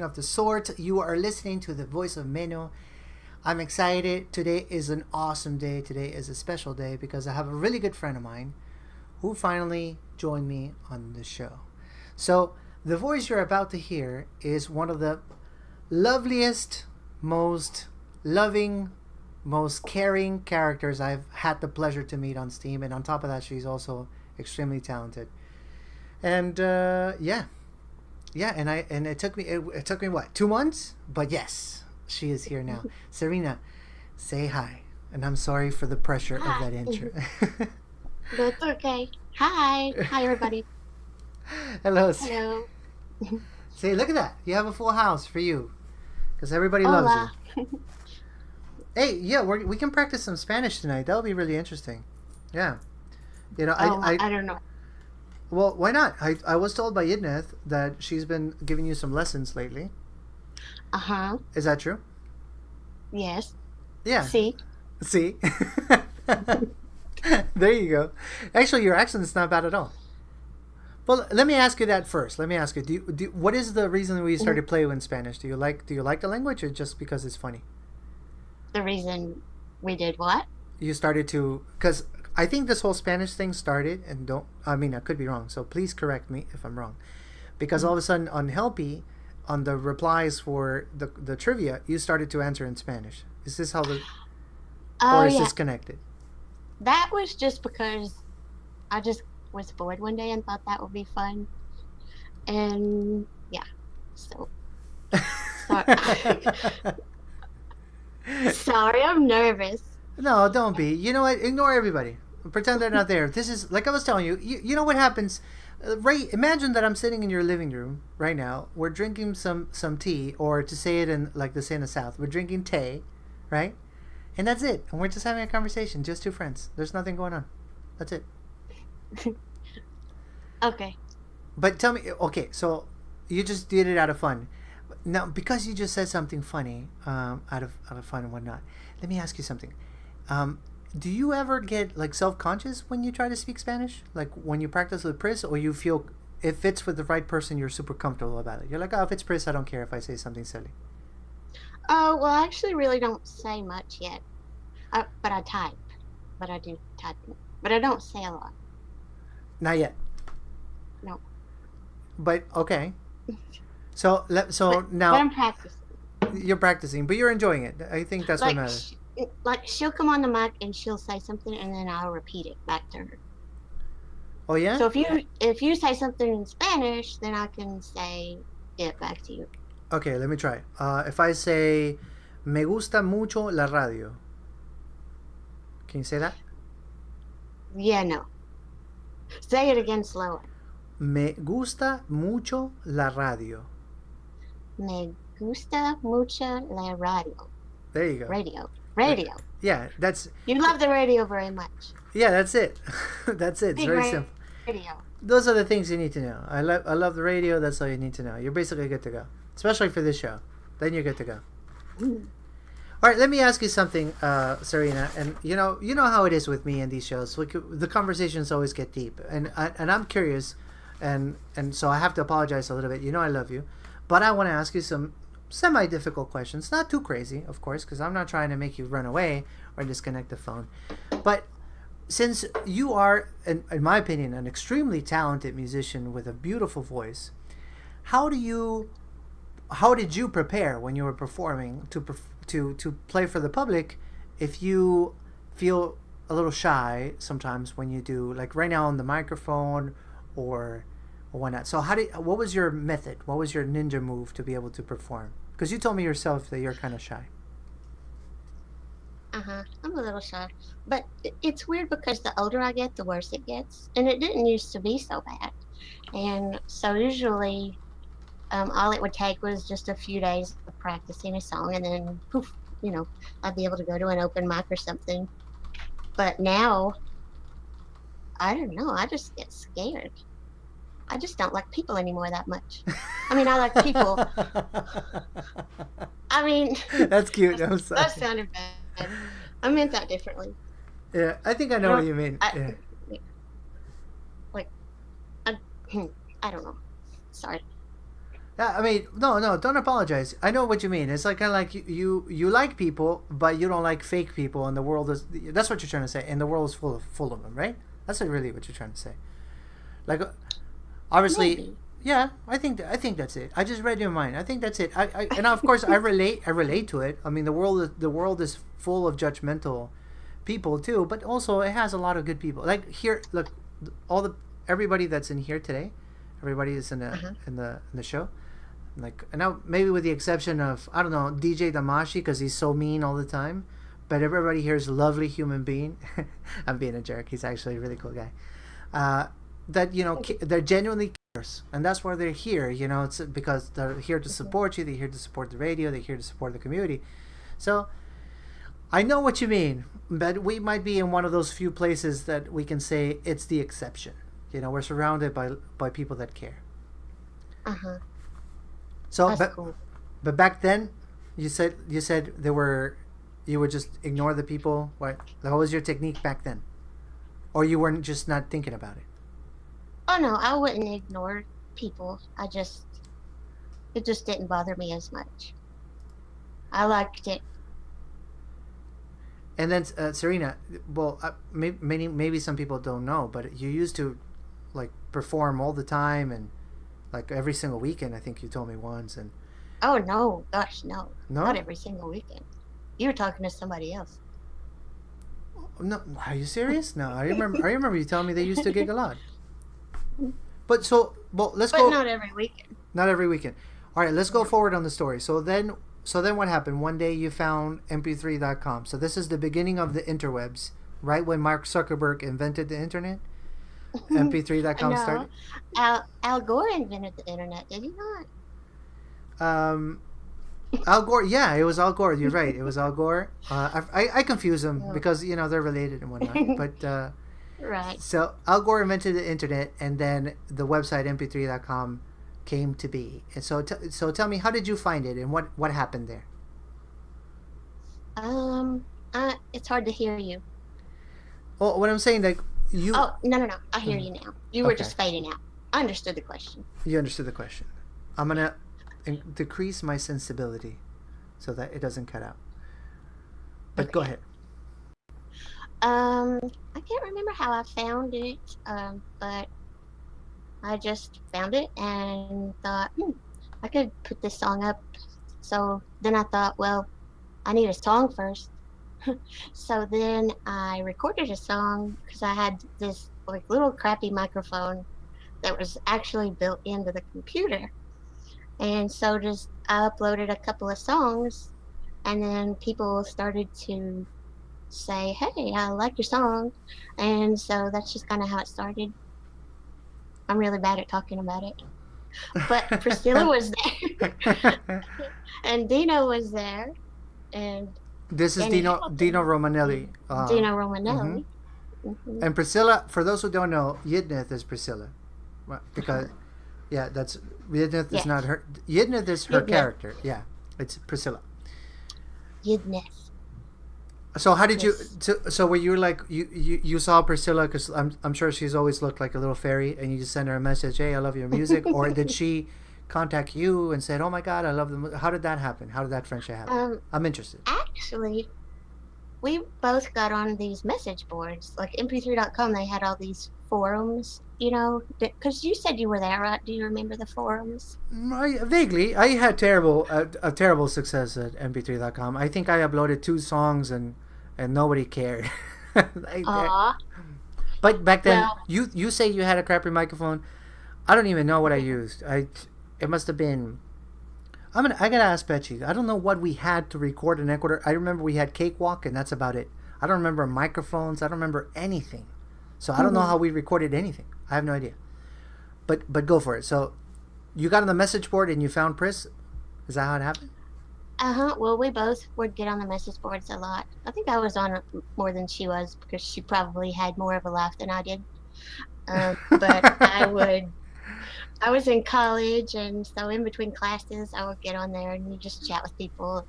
of the sort. You are listening to the voice of Meno. I'm excited. Today is an awesome day. Today is a special day because I have a really good friend of mine who finally joined me on the show. So, the voice you're about to hear is one of the loveliest, most loving, most caring characters I've had the pleasure to meet on Steam. And on top of that, she's also extremely talented. And and it took me what 2 months, but yes, she is here now. Serena, say hi, and I'm sorry for the pressure of Hi. that intro. That's okay. Hi. Hi, everybody. Hello. Hello. Say, look at that. You have a full house for you, because everybody loves you. Hola. Hey, yeah, we can practice some Spanish tonight. That'll be really interesting. Yeah, Oh, I I don't know. well, why not? I was told by Yidneth that she's been giving you some lessons lately. Uh-huh. Is that true? Yes. Yeah. See? See? There you go. Actually, your accent's not bad at all. Well, let me ask you that first. Let me ask you: what is the reason we Mhm. started playing in Spanish? Do you like the language, or just because it's funny? The reason we did what? You started to because I think this whole Spanish thing started, and don't I mean I could be wrong. So please correct me if I'm wrong. Because all Mhm. of a sudden on Helpy, on the replies for the trivia, you started to answer in Spanish. Is this how the Oh, or is yeah. this connected? That was just because I just was bored one day and thought that would be fun. And yeah. So, sorry. Sorry, I'm nervous. No, don't be. You know what? Ignore everybody. Pretend they're not there. This is like I was telling you. You know what happens? Right. Imagine that I'm sitting in your living room right now. We're drinking some tea, or to say it in like they say in the South, we're drinking tea, right? And that's it. And we're just having a conversation, just two friends. There's nothing going on. That's it. Okay. But tell me, okay, so you just did it out of fun. Now, because you just said something funny, out of fun and whatnot, let me ask you something. Um, do you ever get like self conscious when you try to speak Spanish? Like when you practice with Pris, or you feel if it's with the right person, you're super comfortable about it. You're like, oh, if it's Pris, I don't care if I say something silly. Oh, well, I actually really don't say much yet. But I type. But I do type. But I don't say a lot. Not yet, No. but okay. So But so but now I'm practicing. you're practicing, but you're enjoying it. I think that's what Like matters. sh- like she'll come on the mic and she'll say something and then I'll repeat it back to her. Oh yeah. So if you say something in Spanish, then I can say it back to you. Okay, let me try. If I say, me gusta mucho la radio, can you say that? Yeah, no. Say it again slower. Me gusta mucho la radio. Me gusta mucho la radio. There you go. Radio. Uh, Radio. yeah, that's You love the radio very much. yeah, that's it. That's it. It's Big very simple. radio. Those are the things you need to know. I love the radio. That's all you need to know. You're basically good to go, especially for this show. Then you're good to go. Mm. All right, let me ask you something, Serena. And you know how it is with me in these shows. Like the conversations always get deep, and I'm curious, and so I have to apologize a little bit. I love you, but I want to ask you some semi difficult questions. Not too crazy, of course, because I'm not trying to make you run away or disconnect the phone. But since you are, in my opinion, an extremely talented musician with a beautiful voice, how do you how did you prepare when you were performing to play for the public if you feel a little shy sometimes when you do like right now on the microphone or or whatnot? So what was your method? What was your ninja move to be able to perform? Because you told me yourself that you're kind of shy. Uh-huh. I'm a little shy. But it's weird because the older I get, the worse it gets. And it didn't used to be so bad. And so usually all it would take was just a few days of practicing a song and then poof, I'd be able to go to an open mic or something. But now, I don't know, I just get scared. I just don't like people anymore that much. I mean, I like people. I mean, That's cute. that, I'm sorry. that sounded bad. I meant that differently. Yeah, I think I I know what don't, you mean. I, Yeah. like, I, I don't know. Sorry. I mean, no, no, don't apologize. I know what you mean. It's like kind of like you like people, but you don't like fake people, and the world is. That's what you're trying to say, and the world is full of them, right? That's really what you're trying to say. Like, obviously, Maybe. yeah. I think that's it. I just read your mind. I think that's it. And of course I relate. I relate to it. I mean, the world is full of judgmental people too, but also it has a lot of good people. Like here, look, all the everybody that's in here today, everybody is in the Uh-huh. in the show. Like now, maybe with the exception of I don't know DJ Damashi because he's so mean all the time, but everybody here is a lovely human being. I'm being a jerk. He's actually a really cool guy. Uh, that they're genuinely cares, and that's why they're here. It's because they're here to support you. They're here to support the radio. They're here to support the community. So I know what you mean, but we might be in one of those few places that we can say it's the exception. We're surrounded by people that care. Uh-huh. So, That's but cool. but back then, you said there were you would just ignore the people. What was your technique back then, or you weren't just not thinking about it? Oh no, I wouldn't ignore people. It just didn't bother me as much. I liked it. And then Serena, well, maybe some people don't know, but you used to like perform all the time and like every single weekend. I think you told me once, and Oh no, gosh, no. Not no, every single weekend. You were talking to somebody else. no, are you serious? No, I remember you telling me they used to gig a lot. But so, well, let's But go. not every weekend. Not every weekend. All right, let's go forward on the story. So then what happened? One day you found mp3.com. So this is the beginning of the interwebs, right when Mark Zuckerberg invented the internet. mp3.com No. started. Al Gore invented the internet, did he not? Um, Al Gore. Yeah, it was Al Gore. You're right. It was Al Gore. I confuse them No. because they're related and whatnot. But Right. so Al Gore invented the internet, and then the website mp3.com came to be. And so tell me, how did you find it, and what happened there? Um, it's hard to hear you. Well, what I'm saying, like you Oh, no, no, no. I hear you now. You were okay, just fading out. I understood the question. you understood the question. I'm gonna decrease my sensibility so that it doesn't cut out. But go Okay. ahead. I can't remember how I found it, but I just found it and thought, I could put this song up. So then I thought, well, I need a song first. So then I recorded a song because I had this like little crappy microphone that was actually built into the computer. And so just I uploaded a couple of songs and then people started to say, "Hey, I like your song." And so that's just kind of how it started. I'm really bad at talking about it. But Priscilla was there and Dino was there and This is Danny Dino Hamilton Romanelli. and Dino Hmm. Romanelli. Hmm. And Priscilla, for those who don't know, Yidnith is Priscilla. Because, yeah, that's Yidnith is not Yes. her. Yidnith is her Yidnith. character. Yeah, it's Priscilla. Yidnith. So how did you? Yes. So were you like you saw Priscilla because I'm sure she's always looked like a little fairy, and you just send her a message, "Hey, I love your music," or did she contact you and said, "Oh my God, I love the"? How did that happen? How did that friendship happen? Um, I'm interested. Actually, we both got on these message boards. Like mp3.com, they had all these forums, because you said you were there, right? Do you remember the forums? Vaguely, I had a terrible success at mp3.com. I think I uploaded 2 songs and nobody cared. Like, Aw. but back then, Well, you say you had a crappy microphone. I don't even know what I used. It must have been. I gotta ask Betsy. I don't know what we had to record in Ecuador. I remember we had Cakewalk, and that's about it. I don't remember microphones. I don't remember anything. So I don't know how we recorded anything. I have no idea. But go for it. So you got on the message board and you found Pris. Is that how it happened? well, we both would get on the message boards a lot. I think I was on it more than she was because she probably had more of a life than I did. But I was in college, and so in between classes, I would get on there and you just chat with people.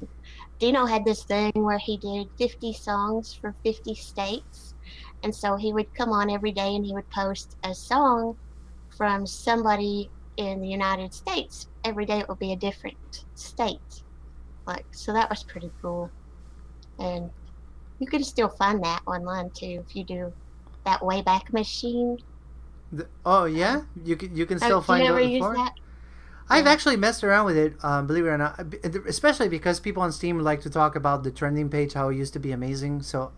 Dino had this thing where he did 50 songs for 50 states. And so he would come on every day and he would post a song from somebody in the United States. every day it would be a different state. Like, so that was pretty cool. And you can still find that online too if you do that Wayback Machine. Oh Uh, yeah, you can still do you find ever those use for. that? I've Yeah, actually messed around with it, believe it or not, especially because people on Steam like to talk about the trending page, how it used to be amazing. So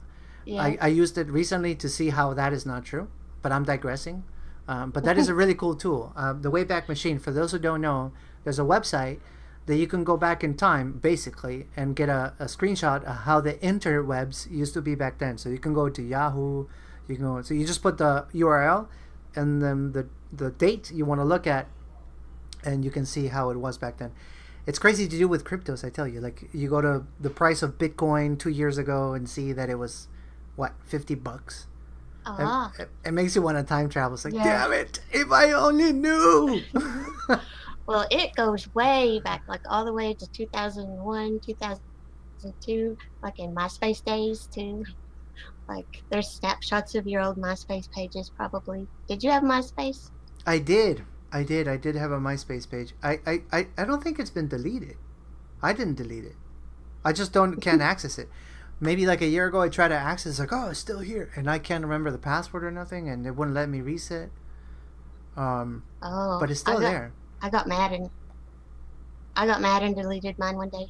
yeah. I used it recently to see how that is not true, but I'm digressing. But that is a really cool tool. The Wayback Machine, for those who don't know, there's a website that you can go back in time, basically, and get a screenshot of how the interwebs used to be back then. So you can go to Yahoo, you can go, so you just put the URL and then the date you want to look at, and you can see how it was back then. It's crazy to do with cryptos, I tell you. Like, you go to the price of Bitcoin 2 years ago and see that it was, what, $50. It, Ah, it makes you want to time travel. It's like, yeah. damn it, if I only knew. Well, it goes way back, like all the way to 2001, 2002, like in MySpace days too. Like there's snapshots of your old MySpace pages probably. Did you have MySpace? I did. I did have a MySpace page. I don't think it's been deleted. I didn't delete it. I just can't access it. Maybe like a year ago I tried to access it, like, oh, it's still here. And I can't remember the password or nothing, and it wouldn't let me reset. Oh, But it's still there. I got mad and I got mad and deleted mine one day.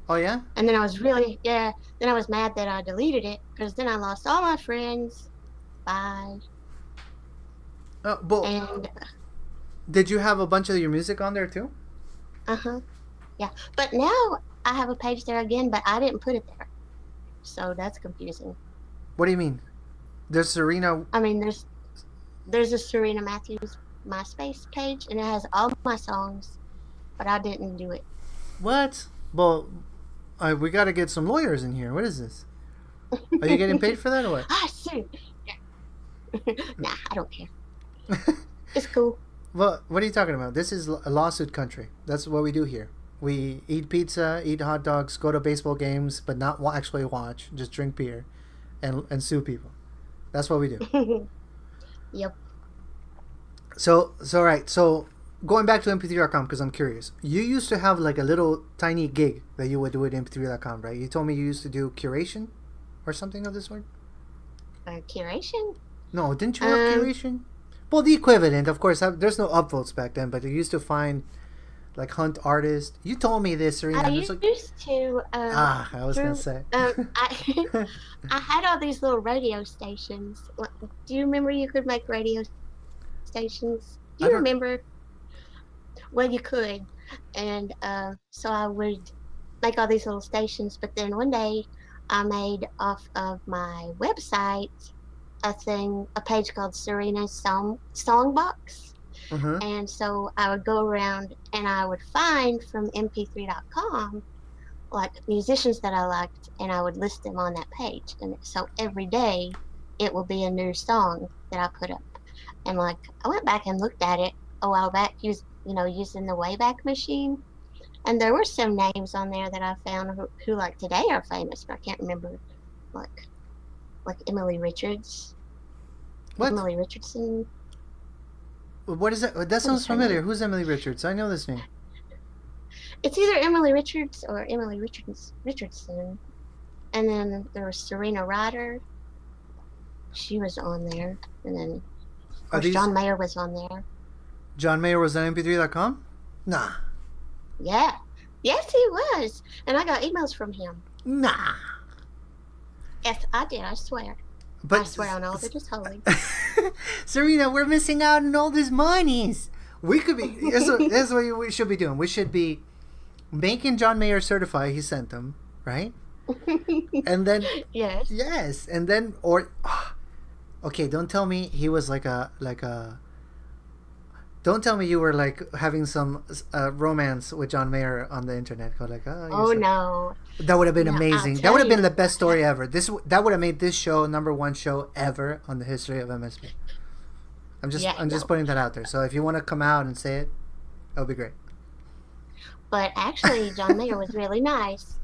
Oh yeah? And then I was really, yeah, then I was mad that I deleted it because then I lost all my friends. Bye. But And did you have a bunch of your music on there too? uh-huh. Yeah. But now I have a page there again, but I didn't put it there. So that's confusing. What do you mean? There's Serena. I mean, there's a Serena Matthews MySpace page, and it has all my songs, but I didn't do it. What? Well, we got to get some lawyers in here. What is this? Are you getting paid for that or what? Ah, shoot. Yeah. Nah, I don't care. It's cool. Well, what are you talking about? This is a lawsuit country. That's what we do here. We eat pizza, eat hot dogs, go to baseball games, but not actually watch. Just drink beer, and sue people. That's what we do. Yep. So right. So going back to mp3.com, because I'm curious. You used to have like a little tiny gig that you would do at mp3.com, right? You told me you used to do curation or something of this sort. Curation? No, didn't you have curation? Well, the equivalent, of course. There's no upvotes back then, but you used to find like hunt artists. You told me this, Serena. I There's like, used to. I was gonna say. I had all these little radio stations. Do you remember you could make radio stations? Do I you don't. remember? Well, you could, and so I would make all these little stations. But then one day, I made off of my website a page called Serena's Songbox. Uh-huh. And so I would go around and I would find from mp3.com like musicians that I liked, and I would list them on that page. And so every day it will be a new song that I put up. And like I went back and looked at it a while back, using the Wayback Machine, and there were some names on there that I found who like today are famous, but I can't remember, like Emily Richards, What? Emily Richardson. What is that? That sounds What is her name? familiar. Who's Emily Richards? I know this name. It's either Emily Richards or Emily Richardson. And then there was Serena Ryder. She was on there. And then, of Are course, these John Mayer was on there. John Mayer was on mp3.com? Nah. Yeah. Yes, he was. And I got emails from him. Nah. Yes, I did. I swear. But I swear on all that is holy. Serena, we're missing out on all these monies. We could be. Here's what we should be doing. We should be making John Mayer certify he sent them, right? And then Yes. yes, and then okay. Don't tell me he was like a. Don't tell me you were like having some romance with John Mayer on the internet. Go like, Oh, no. that would have been No, I'll amazing. That tell would have been you. the best story ever. That would have made this show #1 show ever on the history of MSP. I'm just Yeah, no. putting that out there. So if you want to come out and say it, that'll be great. But actually, John Mayer was really nice.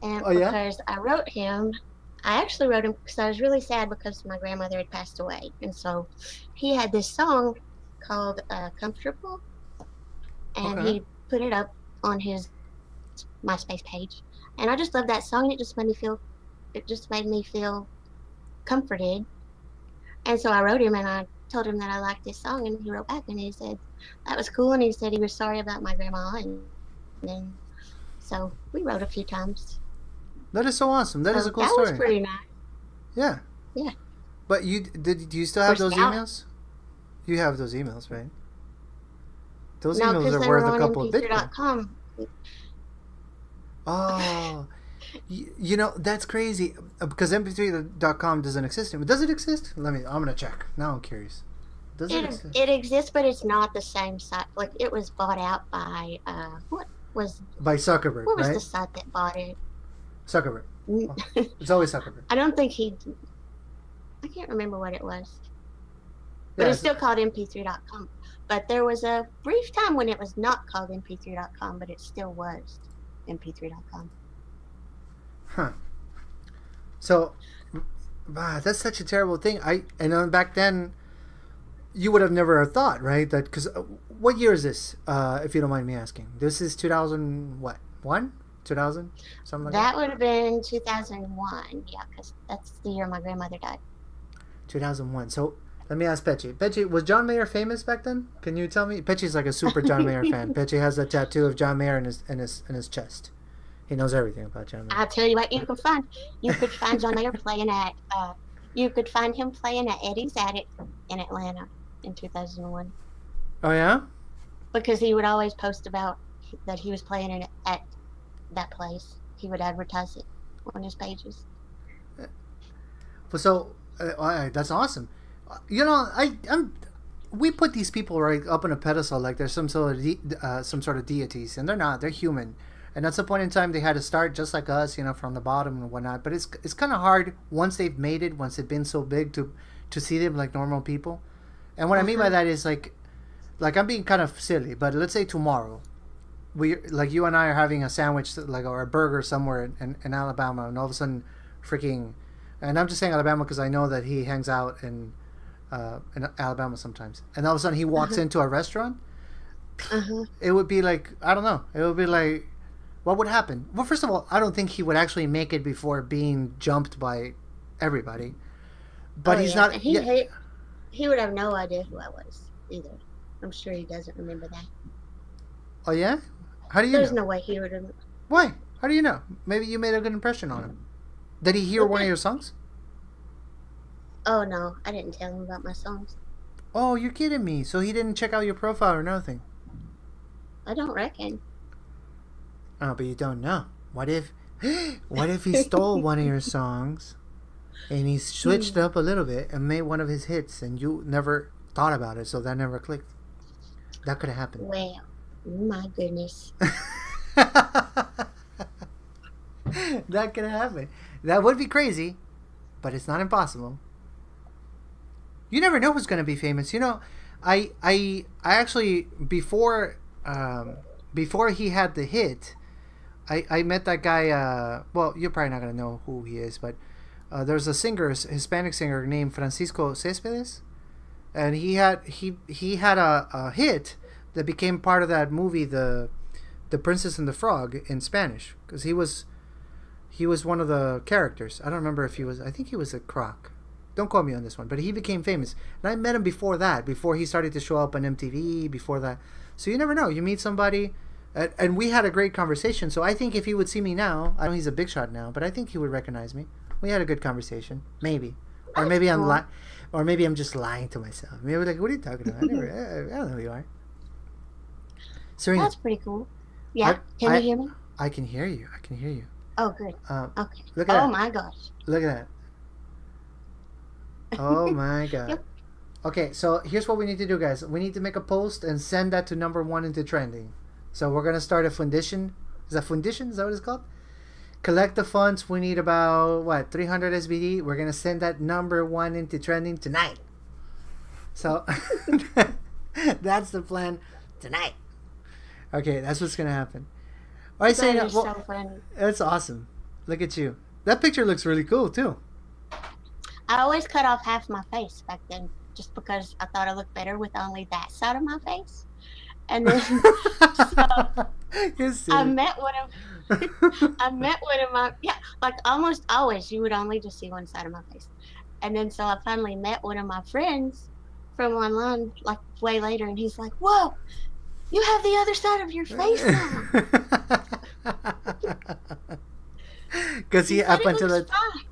And Oh yeah? because I actually wrote him because I was really sad because my grandmother had passed away. And so he had this song called Comfortable. And Okay. he put it up on his MySpace page, and I just loved that song. And it just made me feel comforted. And so I wrote him and I told him that I liked this song, and he wrote back and he said that was cool, and he said he was sorry about my grandma, and then so we wrote a few times. That is so awesome. That is a cool that story. was pretty nice. Yeah. Yeah. But do you still have those emails? You have those emails, right? Those No, emails because are they worth were a on couple of Bitcoin. mp3.com. Oh, you know, that's crazy because mp3.com doesn't exist anymore. Does it exist? I'm gonna check. Now I'm curious. Does it exist? It exists, but it's not the same site. Like, it was bought out by By Zuckerberg, what was right? the site that bought it? Zuckerberg. Oh, it's always Zuckerberg. I don't think I can't remember what it was. But Yeah, it's still called mp3.com. But there was a brief time when it was not called mp3.com, but it still was mp3.com. Huh. So, that's such a terrible thing. Back then, you would have never thought, right? That because what year is this? If you don't mind me asking, this is 2000 what 2000 something like that. That would have been 2001, yeah, because that's the year my grandmother died. 2001. So let me ask Pechi. Pechi, was John Mayer famous back then? Can you tell me? Pechi's like a super John Mayer fan. Pechi has a tattoo of John Mayer in his chest. He knows everything about John Mayer. I'll tell you what, you could find John Mayer playing at you could find him playing at Eddie's Attic in Atlanta in 2001. Oh yeah? Because he would always post about that he was playing at that place. He would advertise it on his pages. So that's awesome. You know, we put these people right up on a pedestal like they're some sort of deities, and they're not. They're human, and at some point in time they had to start just like us, you know, from the bottom and whatnot. But it's kind of hard once they've made it, once they've been so big to see them like normal people. And what I mean by that is like I'm being kind of silly, but let's say tomorrow, you and I are having a sandwich or a burger somewhere in Alabama, and all of a sudden, and I'm just saying Alabama because I know that he hangs out in Alabama sometimes, and all of a sudden he walks into a restaurant. It would be like, I don't know. It would be like, what would happen? Well, first of all, I don't think he would actually make it before being jumped by everybody. But he's not. He would have no idea who I was either. I'm sure he doesn't remember that. Oh yeah? How do you know? There's no way he would have. Why? How do you know? Maybe you made a good impression on him. Did he hear one of your songs? Oh no, I didn't tell him about my songs. Oh, you're kidding me. So he didn't check out your profile or nothing? I don't reckon. Oh, but you don't know. What if he stole one of your songs and he switched up a little bit and made one of his hits and you never thought about it, so that never clicked? That could have happened. Well, my goodness. That could happen. That would be crazy, but it's not impossible. You never know who's going to be famous. You know, I actually before he had the hit, I met that guy. Well, you're probably not going to know who he is, but there's a Hispanic singer named Francisco Céspedes, and he had a hit that became part of that movie, the Princess and the Frog, in Spanish, because he was one of the characters. I don't remember if he was. I think he was a croc. Don't quote me on this one, but he became famous, and I met him before that. Before he started to show up on MTV. Before that, so you never know. You meet somebody, and we had a great conversation. So I think if he would see me now, I know he's a big shot now, but I think he would recognize me. We had a good conversation, maybe, or maybe or maybe I'm just lying to myself. Maybe like, what are you talking about? I don't know who you are. Serena, that's pretty cool. Yeah, can you hear me? I can hear you. Oh, good. Okay. Look at that. My gosh. Look at that. Oh my god. Yep. Okay, so here's what we need to do, guys. We need to make a post and send that to #1 into trending. So we're gonna start a foundation. Is that foundation? Is that what it's called? Collect the funds. We need about 300 SBD. We're gonna send that #1 into trending tonight. So that's the plan tonight. Okay, that's what's gonna happen. All right, Serena. So funny. That's awesome. Look at you. That picture looks really cool too. I always cut off half my face back then, just because I thought I looked better with only that side of my face. And then so You're I silly. met one of I met one of my yeah, like almost always you would only just see one side of my face. And then so I finally met one of my friends from online like way later and he's like, "Whoa, you have the other side of your face now." Because He he said up it until looks the fine.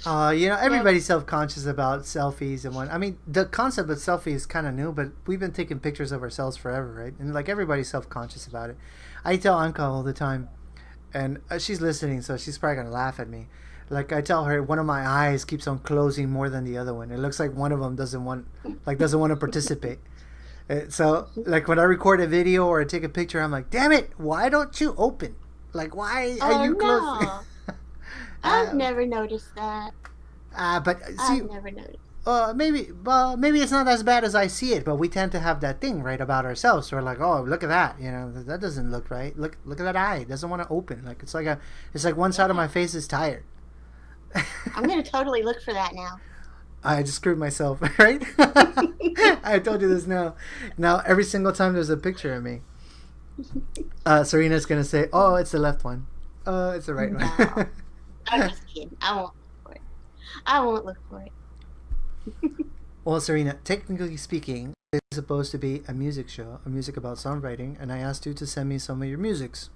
Yeah. everybody's self-conscious about selfies and what. I mean, the concept of selfie is kind of new, but we've been taking pictures of ourselves forever, right? And like everybody's self-conscious about it. I tell Anka all the time, and she's listening, so she's probably gonna laugh at me. Like I tell her, one of my eyes keeps on closing more than the other one. It looks like one of them doesn't want to participate. So like when I record a video or I take a picture, I'm like, damn it, why don't you open? Like why are Oh you closing? no. I've uh, never noticed that. but see, I've never noticed. maybe it's not as bad as I see it, but we tend to have that thing right about ourselves. We're like, oh, look at that, that doesn't look right. Look at that eye, it doesn't want to open. Like it's like one side of my Yeah. face is tired. I'm gonna totally look for that now. I just screwed myself, right? I told you this now. Now every single time there's a picture of me, Serena's gonna say, "Oh, it's the left one. Oh, it's the right No. one." I'm just kidding. I won't look for it. I won't look for it. Well, Serena, technically speaking, it's supposed to be a music show, a music about songwriting, and I asked you to send me some of your musics.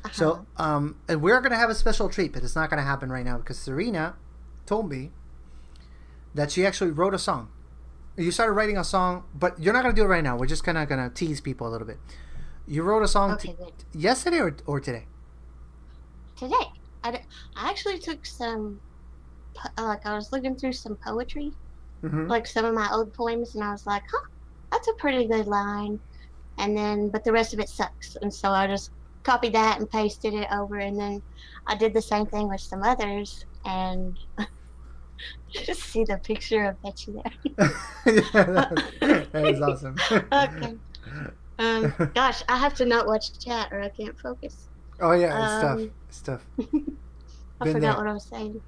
Uh-huh. So, and we're gonna have a special treat, but it's not gonna happen right now because Serena told me that she actually wrote a song. You started writing a song, but you're not gonna do it right now. We're just kind of gonna tease people a little bit. You wrote a song Okay, good. yesterday or today? Today, I actually took some, like, I was looking through some poetry, Mm-hmm. like some of my old poems, and I was like, huh, that's a pretty good line. And then, but the rest of it sucks. And so I just copied that and pasted it over. And then I did the same thing with some others. And just see the picture of Betty Yeah, there. that is awesome. Okay. Gosh, I have to not watch chat or I can't focus. Oh yeah, it's tough. Um, It's tough. I Been forgot there. what I was saying.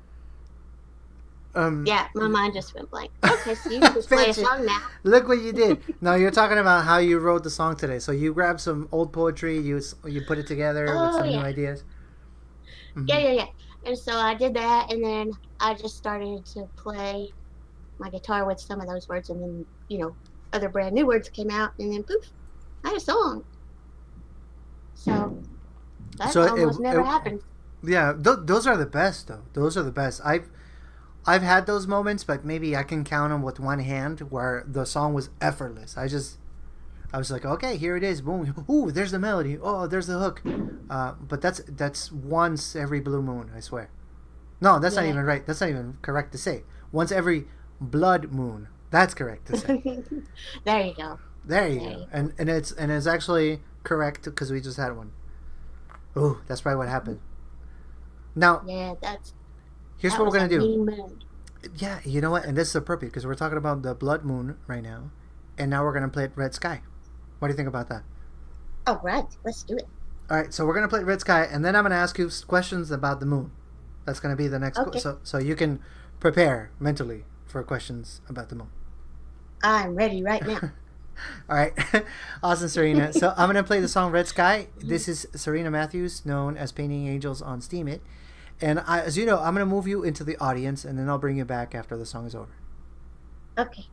Um, Yeah, my mind just went blank. Okay, so you can just play a Fancy. song now. Look what you did. Now you're talking about how you wrote the song today. So you grabbed some old poetry, you put it together with Oh some new yeah, ideas. yeah, Hmm. yeah, yeah. And so I did that, and then I just started to play my guitar with some of those words, and then other brand new words came out, and then poof, I had a song. So that So almost never happens. yeah, those are the best though. Those are the best. I've had those moments, but maybe I can count them with one hand where the song was effortless. I was like, okay, here it is. Boom. Ooh, there's the melody. Oh, there's the hook. But that's once every blue moon. I swear. No, that's not Yeah. even right. That's not even correct to say. Once every blood moon. That's correct to say. There you go. There you There go. you go. And it's actually correct because we just had one. Ooh, that's probably what happened. Now, Yeah, here's that what we're was a gonna do. mean moon. Yeah, you know what? And this is appropriate because we're talking about the blood moon right now, and now we're gonna play it Red Sky. What do you think about that? All right, let's do it. All right, so we're gonna play Red Sky, and then I'm gonna ask you questions about the moon. That's gonna be the next. Okay, So you can prepare mentally for questions about the moon. I'm ready right now. All right, awesome, Serena. So I'm gonna play the song Red Sky. This is Serena Matthews, known as Painting Angels on Steam It, and as you know, I'm gonna move you into the audience, and then I'll bring you back after the song is over. Okay.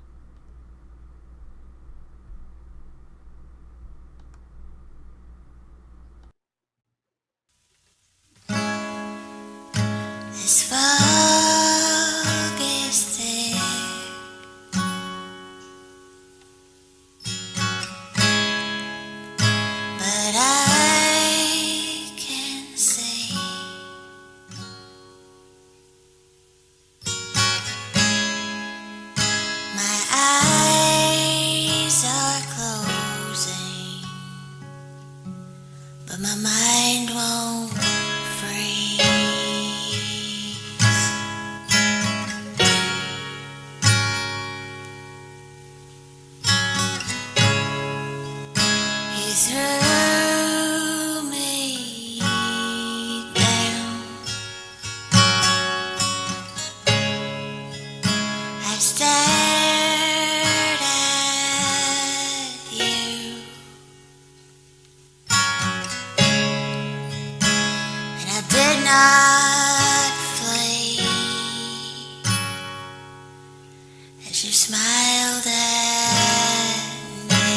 This fog is thick, but I can see my eyes are closing, but my mind won't freeze. He threw me down. I stared at you. not flee as you smiled at me.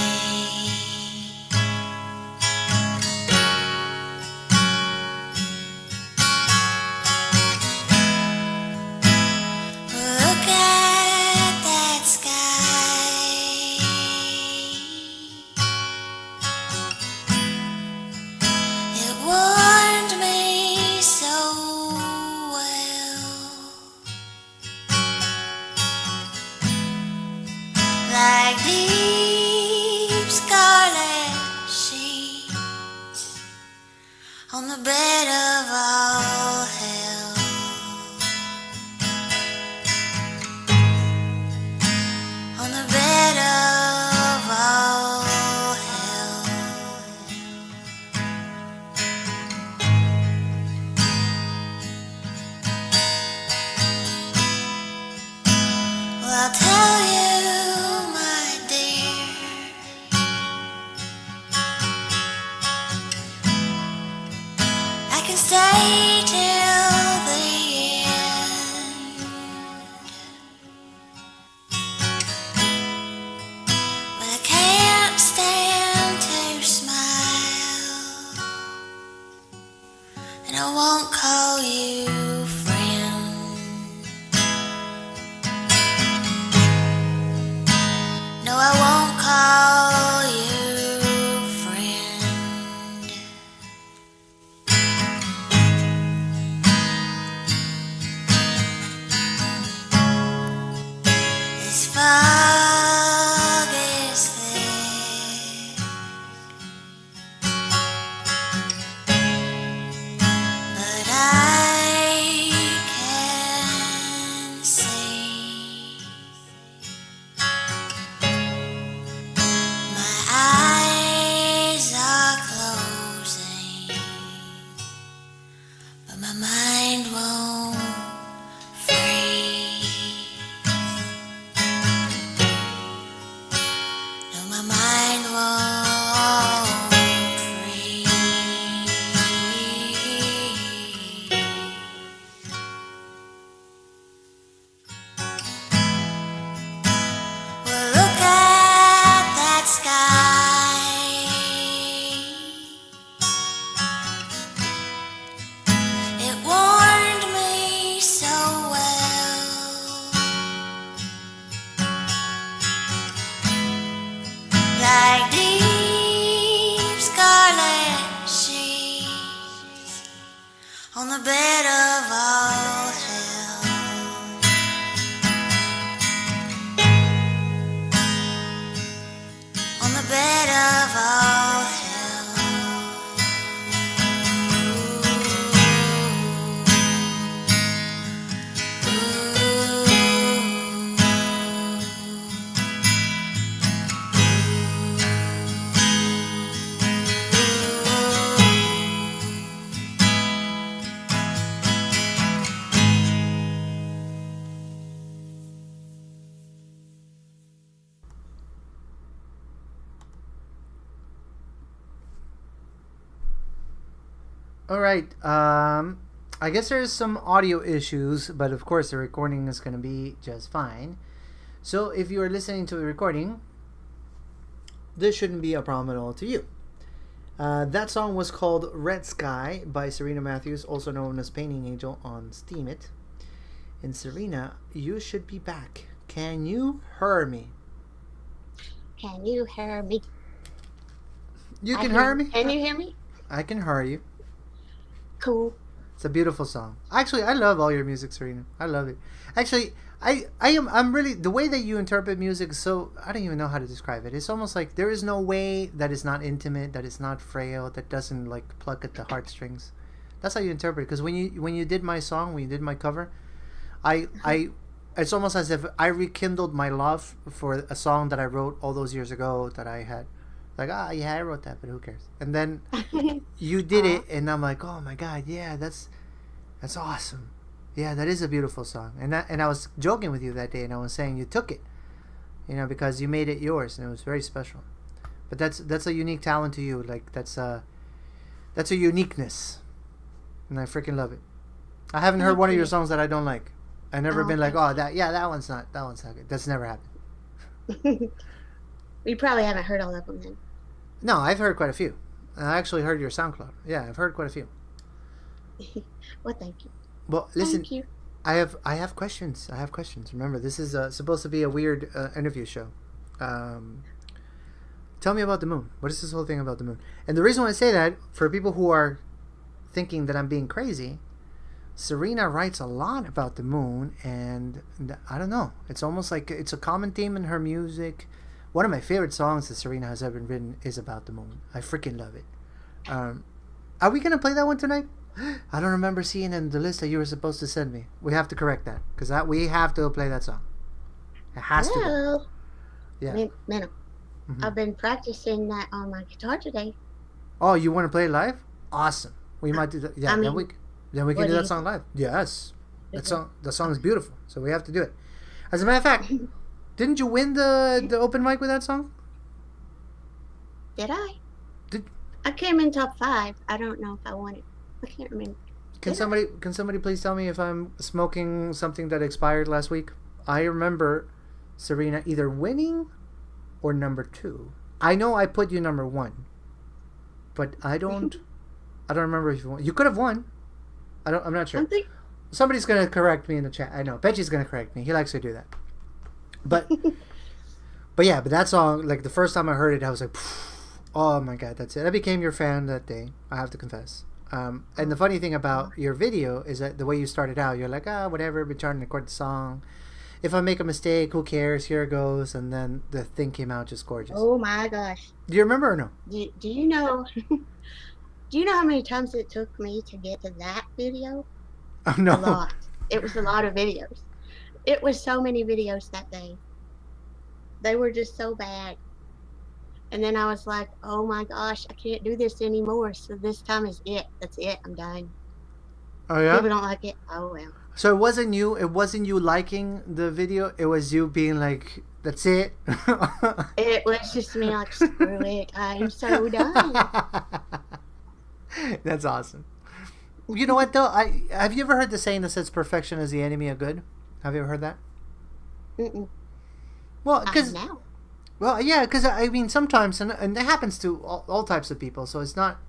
Look at that sky. It warmed me so well, like deep scarlet sheets on the bed of all hell. On the bed of all hell. Well, I'll tell you, my dear, I can stay till the end, but I can't stand to smile, and I won't call you friend. No, I won't call you friend. This fog is thick, but I can see. My eyes are closing, but my mind won't free. No, my mind won't free. Well, look at that sky. It warmed me so well, like deep scarlet sheets on the bed of all hell. On the bed of all hell. All right. I guess there's some audio issues, but of course the recording is going to be just fine. So if you are listening to the recording, this shouldn't be a problem at all to you. That song was called Red Sky by Serena Matthews, also known as Painting Angel on Steam It. And Serena, you should be back. Can you hear me? Can you hear me? You can hear me? Can you hear me? I can hear you. Cool. It's a beautiful song. Actually, I love all your music, Serena. I love it. Actually, I'm really, the way that you interpret music is so, I don't even know how to describe it. It's almost like there is no way that is not intimate, that is not frail, that doesn't like pluck at the heartstrings. That's how you interpret it. Because when you did my song, when you did my cover, I it's almost as if I rekindled my love for a song that I wrote all those years ago that I had. Like, yeah, I wrote that, but who cares? And then you did it, and I'm like, oh my God, yeah, that's awesome. Yeah, that is a beautiful song. And I was joking with you that day, and I was saying you took it, because you made it yours, and it was very special. But that's a unique talent to you. Like that's a uniqueness. and I freaking love it. I haven't heard one of your songs that I don't like. I've never been like, oh, that one's not good. That's never happened. You probably haven't heard all of them then. No, I've heard quite a few. I actually heard your SoundCloud. Yeah, I've heard quite a few. Well, thank you. Well, listen, Thank you. I have questions. Remember, this is supposed to be a weird interview show. Tell me about the moon. What is this whole thing about the moon? And the reason why I say that, for people who are thinking that I'm being crazy, Serena writes a lot about the moon, and I don't know. It's almost like it's a common theme in her music. One of my favorite songs that Serena has ever written is about the moon. I freaking love it. Are we going to play that one tonight? I don't remember seeing in the list that you were supposed to send me. We have to correct that, because we have to play that song. It has to go. Yeah. Man, I've been practicing that on my guitar today. Oh, you want to play it live? Awesome. We might do that. Yeah, then we can do that song live. Yes. The song is beautiful, so we have to do it. As a matter of fact, didn't you win the open mic with that song? Did I? I came in top 5. I don't know if I won it. I can't remember. Can somebody please tell me if I'm smoking something that expired last week? I remember Serena either winning or number 2. I know I put you number 1, but I don't remember if you won. You could have won. I'm not sure. Somebody's gonna correct me in the chat. I know Benji's gonna correct me. He likes to do that. But but that song, like the first time I heard it, I was like, oh my god, that's it. I became your fan that day. I have to confess. And the funny thing about your video is that the way you started out, you're like, whatever, been trying to record the song. If I make a mistake, who cares? Here it goes. And then the thing came out just gorgeous. Oh my gosh. Do you remember or no? Do you know? Do you know how many times it took me to get to that video? Oh no. A lot. It was a lot of videos. It was so many videos that day. They were just so bad. And then I was like, oh my gosh, I can't do this anymore. So this time is it. That's it. I'm done. Oh yeah? People don't like it. Oh well. So it wasn't you liking the video, it was you being like, that's it? It was just me like, screw it. I'm so done. That's awesome. You know what though? Have you ever heard the saying that says perfection is the enemy of good? Have you ever heard that? Mm-mm. Well, because now. Well, yeah, because I mean sometimes, and it happens to all types of people. So it's not.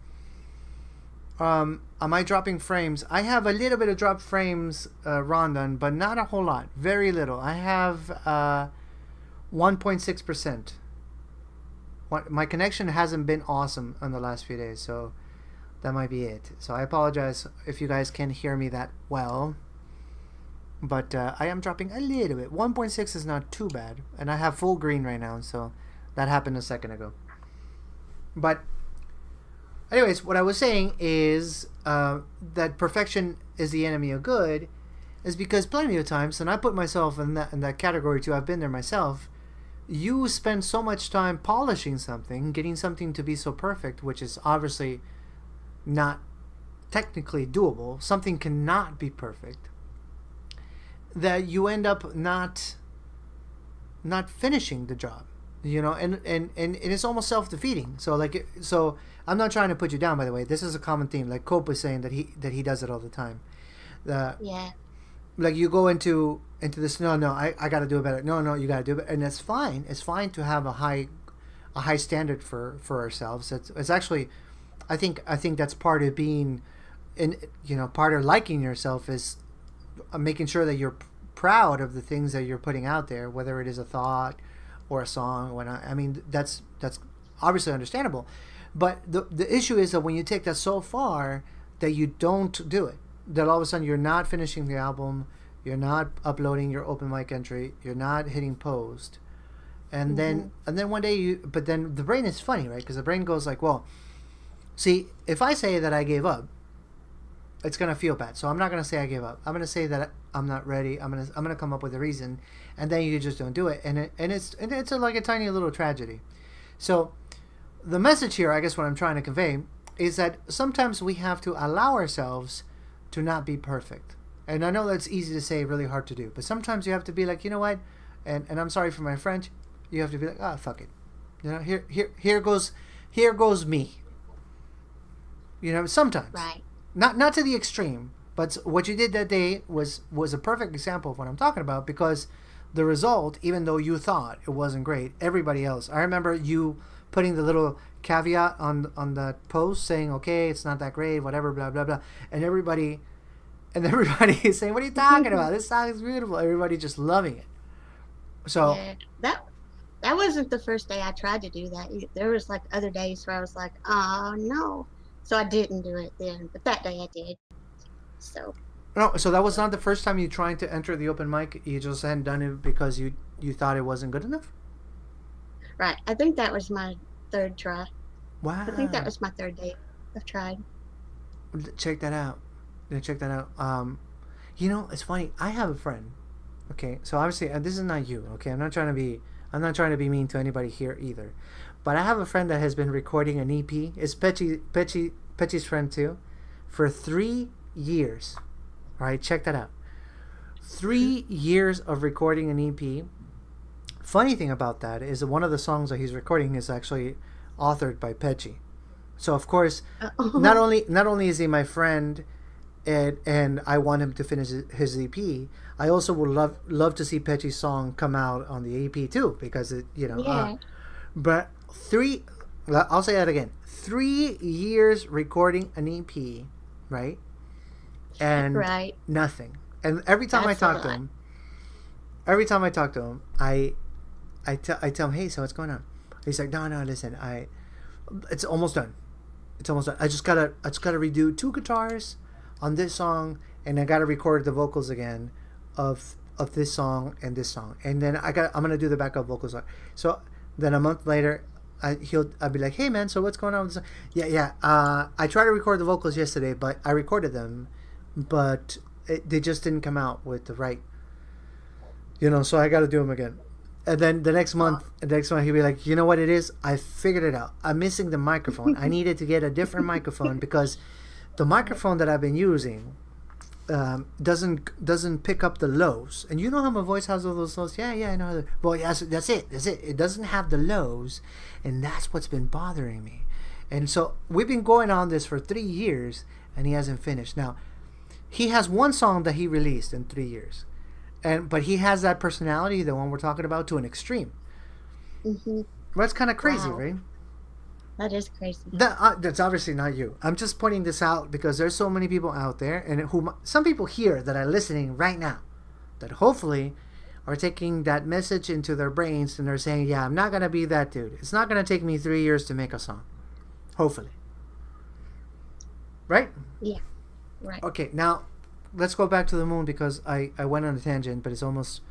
Am I dropping frames? I have a little bit of drop frames, Rondon, but not a whole lot. Very little. I have 1.6%. My connection hasn't been awesome in the last few days, so that might be it. So I apologize if you guys can hear me that well. But I am dropping a little bit. 1.6 is not too bad. And I have full green right now, so that happened a second ago. But anyways, what I was saying is that perfection is the enemy of good is because plenty of times, and I put myself in that category too, I've been there myself, you spend so much time polishing something, getting something to be so perfect, which is obviously not technically doable. Something cannot be perfect. That you end up not finishing the job, and it's almost self-defeating. So I'm not trying to put you down, by the way. This is a common theme. Like Cope was saying that he does it all the time. Yeah. Like you go into this. No, I got to do it better. No, you got to do it, and that's fine. It's fine to have a high standard for ourselves. It's actually, I think that's part of being, part of liking yourself is making sure that you're proud of the things that you're putting out there, whether it is a thought or a song. I mean, that's obviously understandable, but the issue is that when you take that so far that you don't do it, that all of a sudden you're not finishing the album, you're not uploading your open mic entry, you're not hitting post, and then one day but then the brain is funny, right? Because the brain goes like, well, see, if I say that I gave up, it's gonna feel bad. So I'm not gonna say I gave up. I'm gonna say that I'm not ready. I'm gonna come up with a reason, and then you just don't do it, and it's like a tiny little tragedy. So the message here, I guess, what I'm trying to convey is that sometimes we have to allow ourselves to not be perfect. And I know that's easy to say, really hard to do. But sometimes you have to be like, you know what? And I'm sorry for my French. You have to be like, fuck it. Here goes me. Sometimes. Right. not to the extreme, but what you did that day was a perfect example of what I'm talking about, because the result, even though you thought it wasn't great, everybody else. I remember you putting the little caveat on the post saying, okay, it's not that great, whatever, blah blah blah, and everybody is saying, what are you talking about? This song is beautiful. Everybody just loving it. So Yeah, that wasn't the first day I tried to do that. There was like other days where I was like, oh no, so I didn't do it then. But that day I did. So no, so that was not the first time you trying to enter the open mic. You just hadn't done it because you thought it wasn't good enough. right, I think that was my third try. Wow. I think that was my third day I've tried. Check that out. Check that out. You know, it's funny. I have a friend. Okay, so obviously this is not you. Okay, I'm not trying to be mean to anybody here either. But I have a friend that has been recording an EP. It's Petchy's friend too, for 3 years. All right, check that out. 3 years of recording an EP. Funny thing about that is that one of the songs that he's recording is actually authored by Petchy. So of course, not only is he my friend, and I want him to finish his EP, I also would love to see Petchy's song come out on the EP too, because it, you know. Yeah. But I'll say that again. 3 years recording an EP, right? And Right. nothing. And every time That's I a talk to lot. him, I tell him, hey, so what's going on? He's like, no, listen, it's almost done. It's almost done. I just gotta redo 2 guitars on this song, and I gotta record the vocals again of this song and this song, and then I'm gonna do the backup vocals. So then a month later, I'll be like, hey man, so what's going on with this song? Yeah. I tried to record the vocals yesterday, but I recorded them, but they just didn't come out with the right, so I gotta do them again. And then the next month he'll be like, you know what it is? I figured it out. I'm missing the microphone. I needed to get a different microphone because the microphone that I've been using doesn't pick up the lows. And you know how my voice has all those lows? Yeah, I know. Well, yes, that's it. It doesn't have the lows, and that's what's been bothering me. And so we've been going on this for 3 years, and he hasn't finished. Now, he has one song that he released in 3 years. But he has that personality, the one we're talking about, to an extreme. Mm-hmm. That's kind of crazy, Wow. right? That is crazy. That's obviously not you. I'm just pointing this out because there's so many people out there, and some people here that are listening right now, that hopefully are taking that message into their brains, and they're saying, yeah, I'm not going to be that dude. It's not going to take me 3 years to make a song. Hopefully. Right? Yeah. Right. Okay, now let's go back to the moon, because I went on a tangent, but it's almost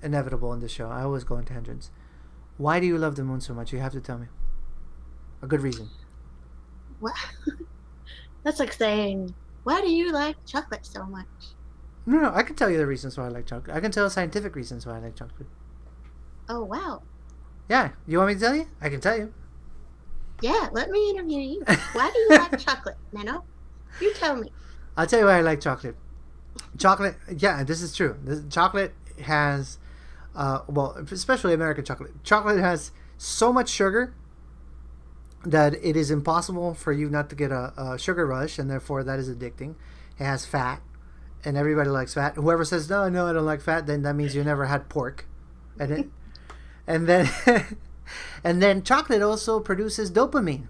inevitable in this show. I always go on tangents. Why do you love the moon so much? You have to tell me. A good reason. What? That's like saying, why do you like chocolate so much? No, I can tell you the reasons why I like chocolate. I can tell scientific reasons why I like chocolate. Oh, wow. Yeah, you want me to tell you? I can tell you. Yeah, let me interview you. Why do you like chocolate, Nano? You tell me. I'll tell you why I like chocolate. Chocolate, yeah, this is true. Chocolate has, especially American chocolate. Chocolate has so much sugar that it is impossible for you not to get a sugar rush, and therefore that is addicting. It has fat, and everybody likes fat. Whoever says, no, I don't like fat, then that means you never had pork. And then and then chocolate also produces dopamine.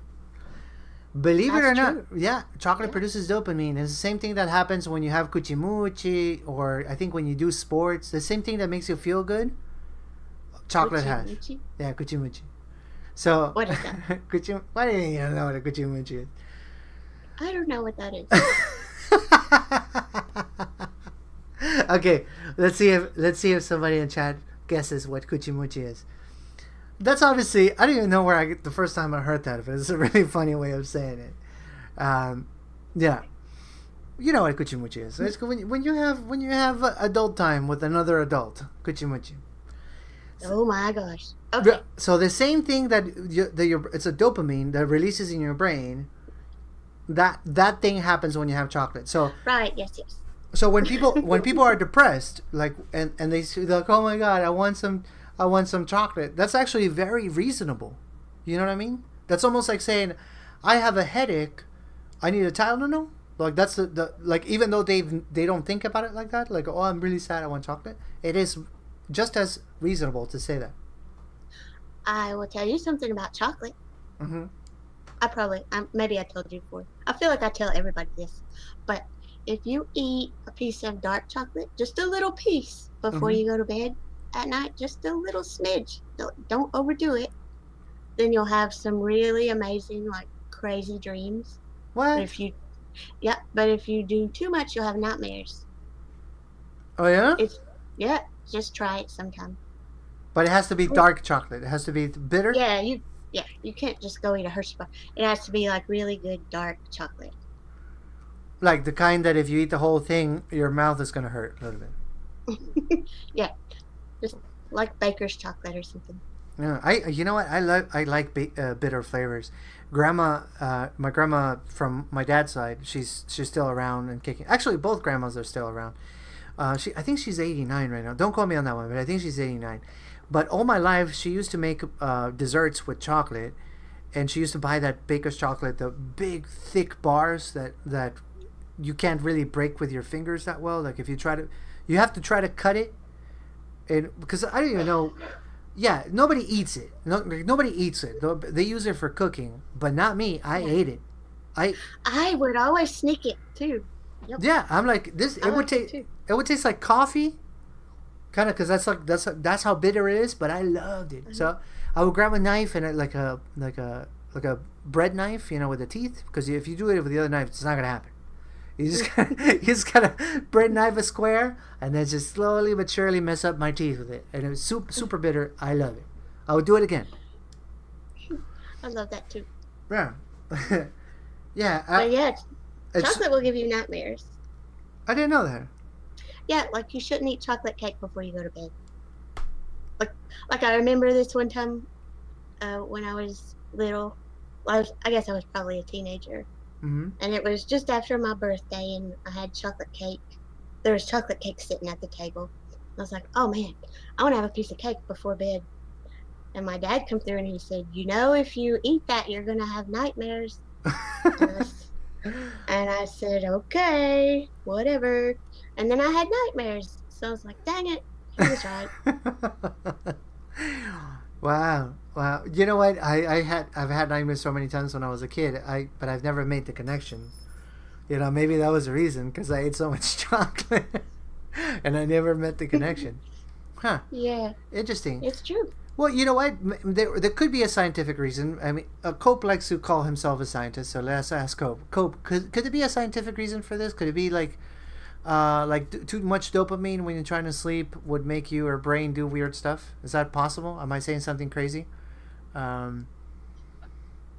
Believe it or That's not, yeah, chocolate produces dopamine. It's the same thing that happens when you have kuchimuchi, or I think when you do sports. The same thing that makes you feel good, chocolate has. Kuchimuchi? Yeah, kuchimuchi. So What is that? Why do you know what a kuchimuchi is? I don't know what that is. Okay, let's see if somebody in chat guesses what kuchimuchi is. That's obviously, I don't even know where I get the first time I heard that, but it's a really funny way of saying it. Yeah, you know what kuchimuchi is. It's when you have adult time with another adult. Kuchimuchi. Oh my gosh. Okay. So the same thing it's a dopamine that releases in your brain. That thing happens when you have chocolate. So Right. Yes. so when people are depressed, like and they say, like, oh my god, I want some chocolate. That's actually very reasonable. You know what I mean? That's almost like saying, I have a headache. I need a Tylenol. Like that's the like even though they don't think about it like that. Like oh I'm really sad I want chocolate. It is just as reasonable to say that. I will tell you something about chocolate. Mm-hmm. Maybe I told you before. I feel like I tell everybody this, but if you eat a piece of dark chocolate, just a little piece before Mm-hmm. you go to bed at night, just a little smidge. Don't overdo it. Then you'll have some really amazing, like crazy dreams. But What? if you, yeah, but if you do too much, you'll have nightmares. Oh yeah. It's, yeah, just try it sometime. But it has to be dark chocolate. It has to be bitter. Yeah, you can't just go eat a Hershey bar. It has to be like really good dark chocolate. Like the kind that if you eat the whole thing, your mouth is gonna hurt a little bit. Yeah, just like baker's chocolate or something. Yeah, you know what I like bitter flavors. My grandma from my dad's side, she's still around and kicking. Actually, both grandmas are still around. I think she's 89 right now. Don't quote me on that one, but I think she's 89. But all my life, she used to make desserts with chocolate, and she used to buy that baker's chocolate, the big thick bars that you can't really break with your fingers that well. Like if you try to, you have to try to cut it, and because I don't even know. Yeah, nobody eats it. No, like, nobody eats it. They use it for cooking, but not me. I ate it. I would always sneak it too. Yep. Yeah, I'm like this. It I would like it taste. too. It would taste like coffee, kind of, because that's how bitter it is. But I loved it. So I would grab a knife and like a bread knife, with the teeth. Because if you do it with the other knife, it's not gonna happen. You just gotta bread knife a square and then just slowly but surely mess up my teeth with it. And it was super bitter. I love it. I would do it again. I love that too. Yeah, yeah. But yeah, It's, chocolate will give you nightmares. I didn't know that. Yeah, like you shouldn't eat chocolate cake before you go to bed. Like I remember this one time when I was little. I guess I was probably a teenager. Mm-hmm. And it was just after my birthday, and I had chocolate cake. There was chocolate cake sitting at the table. I was like, oh man, I want to have a piece of cake before bed. And my dad come through and he said, if you eat that, you're going to have nightmares. And I said, okay, whatever. And then I had nightmares. So I was like, dang it, he was right. Wow. You know what? I've had nightmares so many times when I was a kid. But I've never made the connection. Maybe that was the reason, because I ate so much chocolate, and I never met the connection. Huh? Yeah, Interesting. it's true. Well, you know what? There could be a scientific reason. I mean, Cope likes to call himself a scientist, so let's ask Cope. Cope, could there be a scientific reason for this? Could it be like too much dopamine when you're trying to sleep would make your brain do weird stuff? Is that possible? Am I saying something crazy? I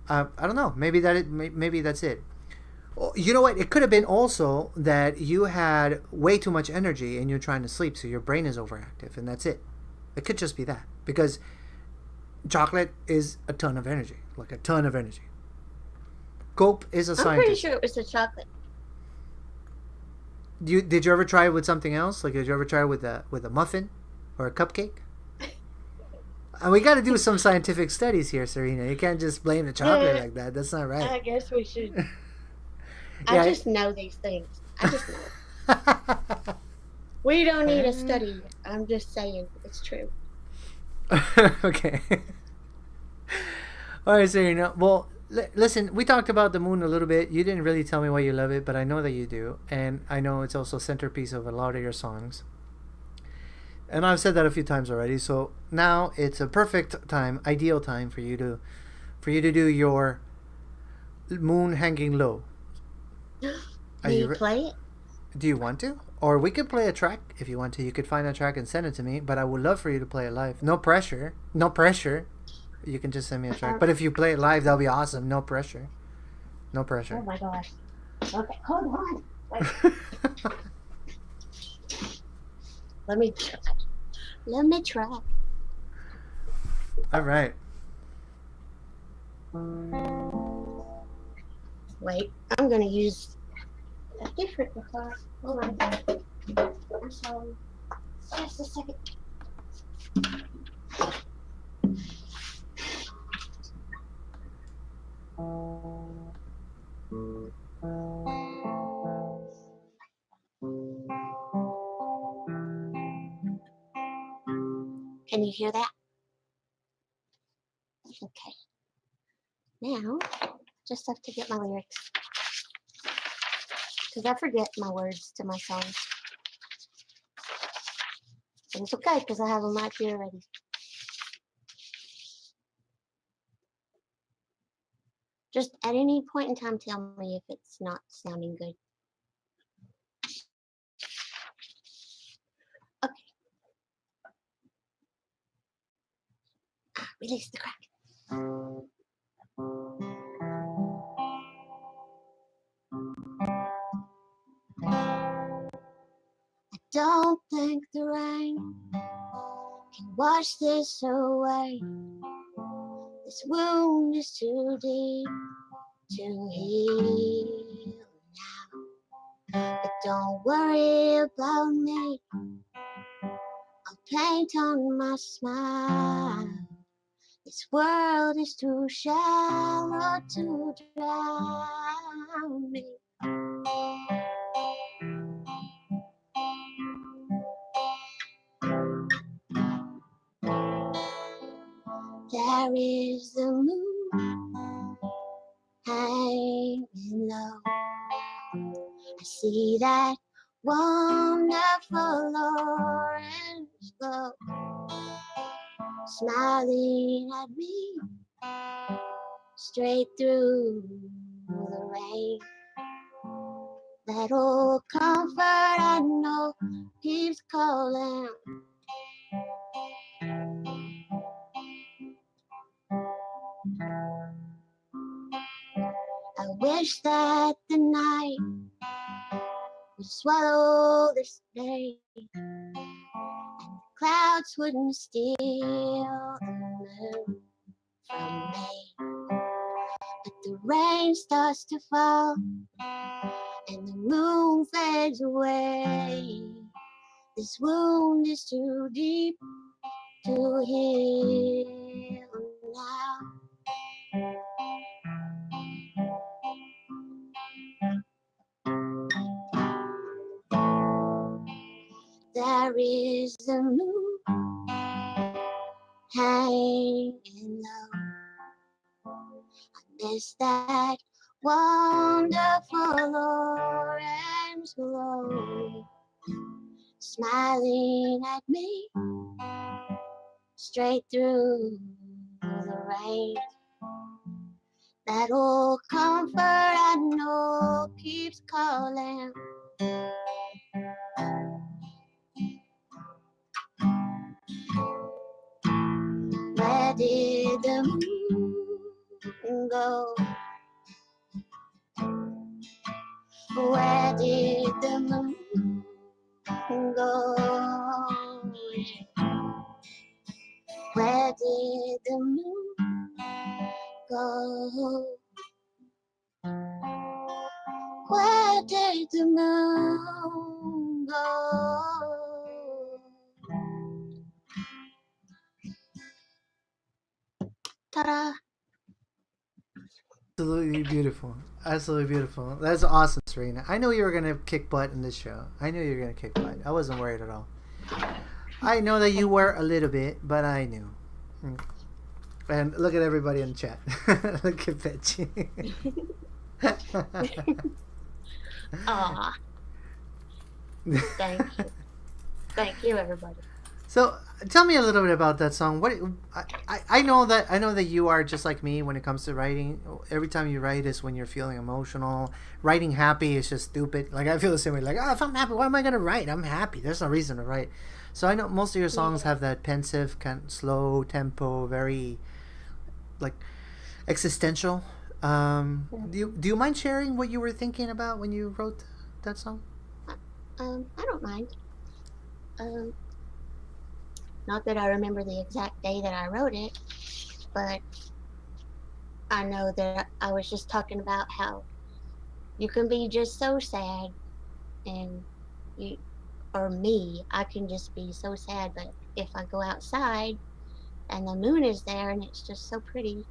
don't know. Maybe that's it. You know what? It could have been also that you had way too much energy and you're trying to sleep, so your brain is overactive, and that's it. It could just be that, because chocolate is a ton of energy, like a ton of energy. Cope is a I'm scientist. pretty sure it was the chocolate. Did you ever try it with something else? Like, did you ever try it with a muffin or a cupcake? And we got to do some scientific studies here, Serena. You can't just blame the chocolate like that. That's not right. I guess we should. Yeah. I just know these things. I just know. We don't need a study. I'm just saying it's true. Okay. All right, Serena. Well, listen, we talked about the moon a little bit. You didn't really tell me why you love it, but I know that you do. And I know it's also centerpiece of a lot of your songs. And I've said that a few times already. So now it's a perfect time, ideal time for you to do your moon hanging low. Do you play it? Do you want to? Or we could play a track if you want to. You could find a track and send it to me. But I would love for you to play it live. No pressure. No pressure. You can just send me a track. But if you play it live, that'll be awesome. No pressure. No pressure. Oh my gosh. Okay, hold on. Wait. Let me try. All right. Wait, I'm gonna use a different guitar. Hold on. I'm sorry. Just a second. Can you hear that? Okay. Now, just have to get my lyrics. Because I forget my words to my songs. And it's okay, because I have them right here ready. Just at any point in time, tell me if it's not sounding good. Okay. Release the crack. I don't think the rain can wash this away. This wound is too deep to heal now. But don't worry about me. I'll paint on my smile. This world is too shallow to drown me. There is the moon hanging low. I see that wonderful orange glow smiling at me straight through the rain. That old comfort I know keeps calling. I wish that the night would swallow this day, and the clouds wouldn't steal the moon from me. But the rain starts to fall, and the moon fades away. This wound is too deep to heal now. There is the moon hanging low. I miss that wonderful orange glow smiling at me straight through the rain. That old comfort I know keeps calling. Where did the moon go? Where did the moon go? Where did the moon go? Where did the moon go? Ta-da! Absolutely beautiful. Absolutely beautiful. That's awesome, Serena. I knew you were gonna kick butt in this show. I knew you were gonna kick butt. I wasn't worried at all. I know that you were a little bit, but I knew. And look at everybody in the chat. Look at Betsy. Aw. Thank you. Thank you, everybody. So, tell me a little bit about that song. What I know that you are just like me when it comes to writing. Every time you write is when you're feeling emotional. Writing happy is just stupid. Like I feel the same way. Like, oh, if I'm happy, why am I gonna write? I'm happy. There's no reason to write. So I know most of your songs have that pensive, kind of slow tempo, very like existential. Do you mind sharing what you were thinking about when you wrote that song? I don't mind. Not that I remember the exact day that I wrote it, but I know that I was just talking about how you can be just so sad, and you, or me, I can just be so sad, but if I go outside and the moon is there and it's just so pretty,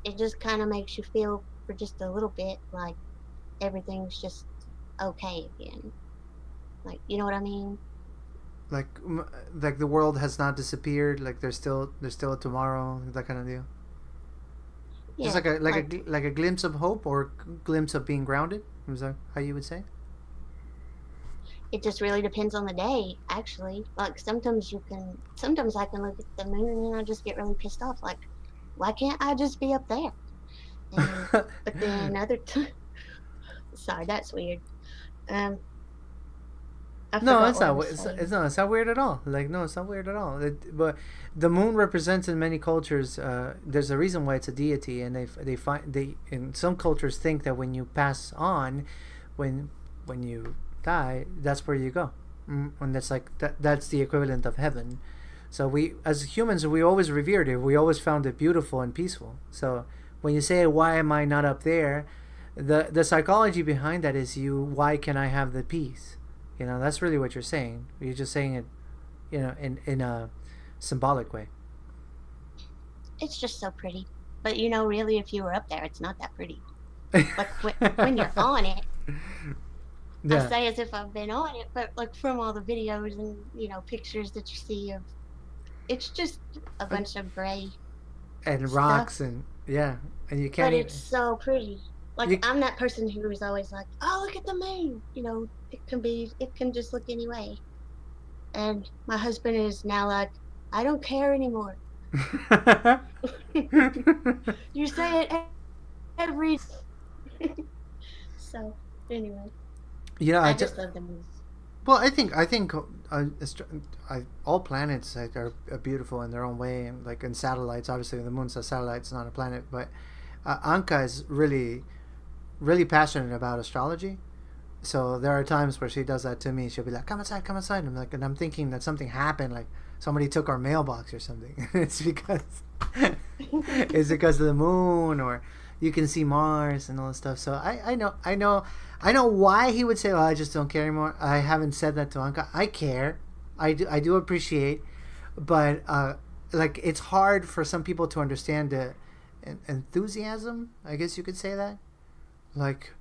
it just kind of makes you feel for just a little bit like everything's just okay again. Like, you know what I mean? Like like the world has not disappeared. Like there's still a tomorrow. That kind of deal. Just Yeah, like like a glimpse of hope or glimpse of being grounded. Is that how you would say? it just really depends on the day, actually. Like sometimes I can look at the moon and then I just get really pissed off. Like, why can't I just be up there? And but then sorry, that's weird. Um, I No, forgot it's what I not. was It's saying. not. It's not weird at all. Like no, it's not weird at all. But the moon represents in many cultures. There's a reason why it's a deity, and they find they in some cultures think that when you pass on, when when you die, that's where you go, and that's like that's the equivalent of heaven. So we as humans we always revered it. We always found it beautiful and peaceful. So when you say why am I not up there, the psychology behind that is you why can I have the peace? That's really what you're saying. You're just saying it, in a symbolic way. It's just so pretty. But really, if you were up there, it's not that pretty. Like when you're on it, I Yeah, say as if I've been on it, but like from all the videos and pictures that you see of, it's just a bunch of gray and stuff. rocks and yeah, and you But can't it's even. so pretty. Like You, I'm that person who is always like, "Oh, look at the moon." It can just look any way. And my husband is now like, "I don't care anymore." You say it every. So anyway, I I just just love the moon. well, I think all planets like are beautiful in their own way, and like in satellites. Obviously, the moon's a satellite; it's not a planet. But Anka is really passionate about astrology. So there are times where she does that to me. She'll be like, come outside." And I'm thinking that something happened, like somebody took our mailbox or something. It's because of the moon, or you can see Mars and all this stuff. So I know why he would say, "Oh, I just don't care anymore." I haven't said that to Anka. I care. I do appreciate, but like it's hard for some people to understand the enthusiasm. I guess you could say that. Like,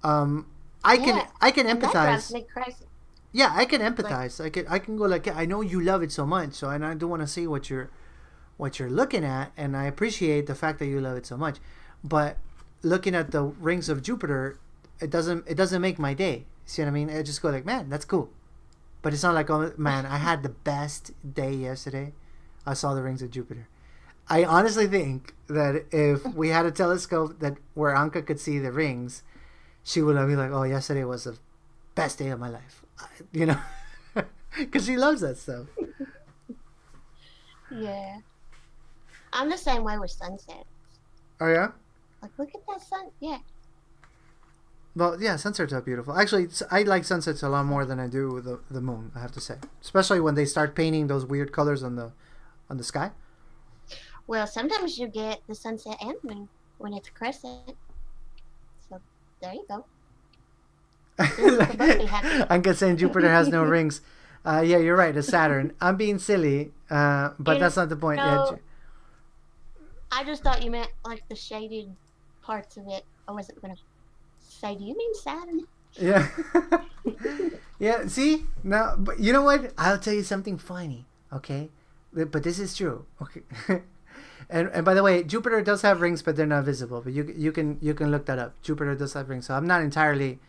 um, Yeah, I can and that drives empathize. me crazy. Yeah, I can Like, empathize. I can go like, yeah, I know you love it so much, so and I do want to see what you're looking at, and I appreciate the fact that you love it so much. But looking at the rings of Jupiter, it doesn't make my day. See what I mean? I just go like, man, that's cool. But it's not like, oh man, I had the best day yesterday. I saw the rings of Jupiter. I honestly think that if we had a telescope that where Anka could see the rings, she would be like, "Oh, yesterday was the best day of my life," you know, because she loves that stuff. yeah, I'm the same way with sunsets. Oh yeah. Like, look at that sun. Yeah, Well, yeah, sunsets are beautiful. Actually, I like sunsets a lot more than I do the moon. I have to say, especially when they start painting those weird colors on the sky. well, sometimes you get the sunset and the moon when it's a crescent. So there you go. Then we can both be happy. I'm just saying Jupiter has no rings. Yeah, you're right. It's Saturn. I'm being silly, but You that's not the point. Yeah, know, I just thought you meant like the shaded parts of it. I wasn't gonna say, do you mean Saturn? yeah, yeah. See now, but you know what? I'll tell you something funny. Okay, but this is true. Okay, and by the way, Jupiter does have rings, but they're not visible. But you can look that up. Jupiter does have rings, so I'm not entirely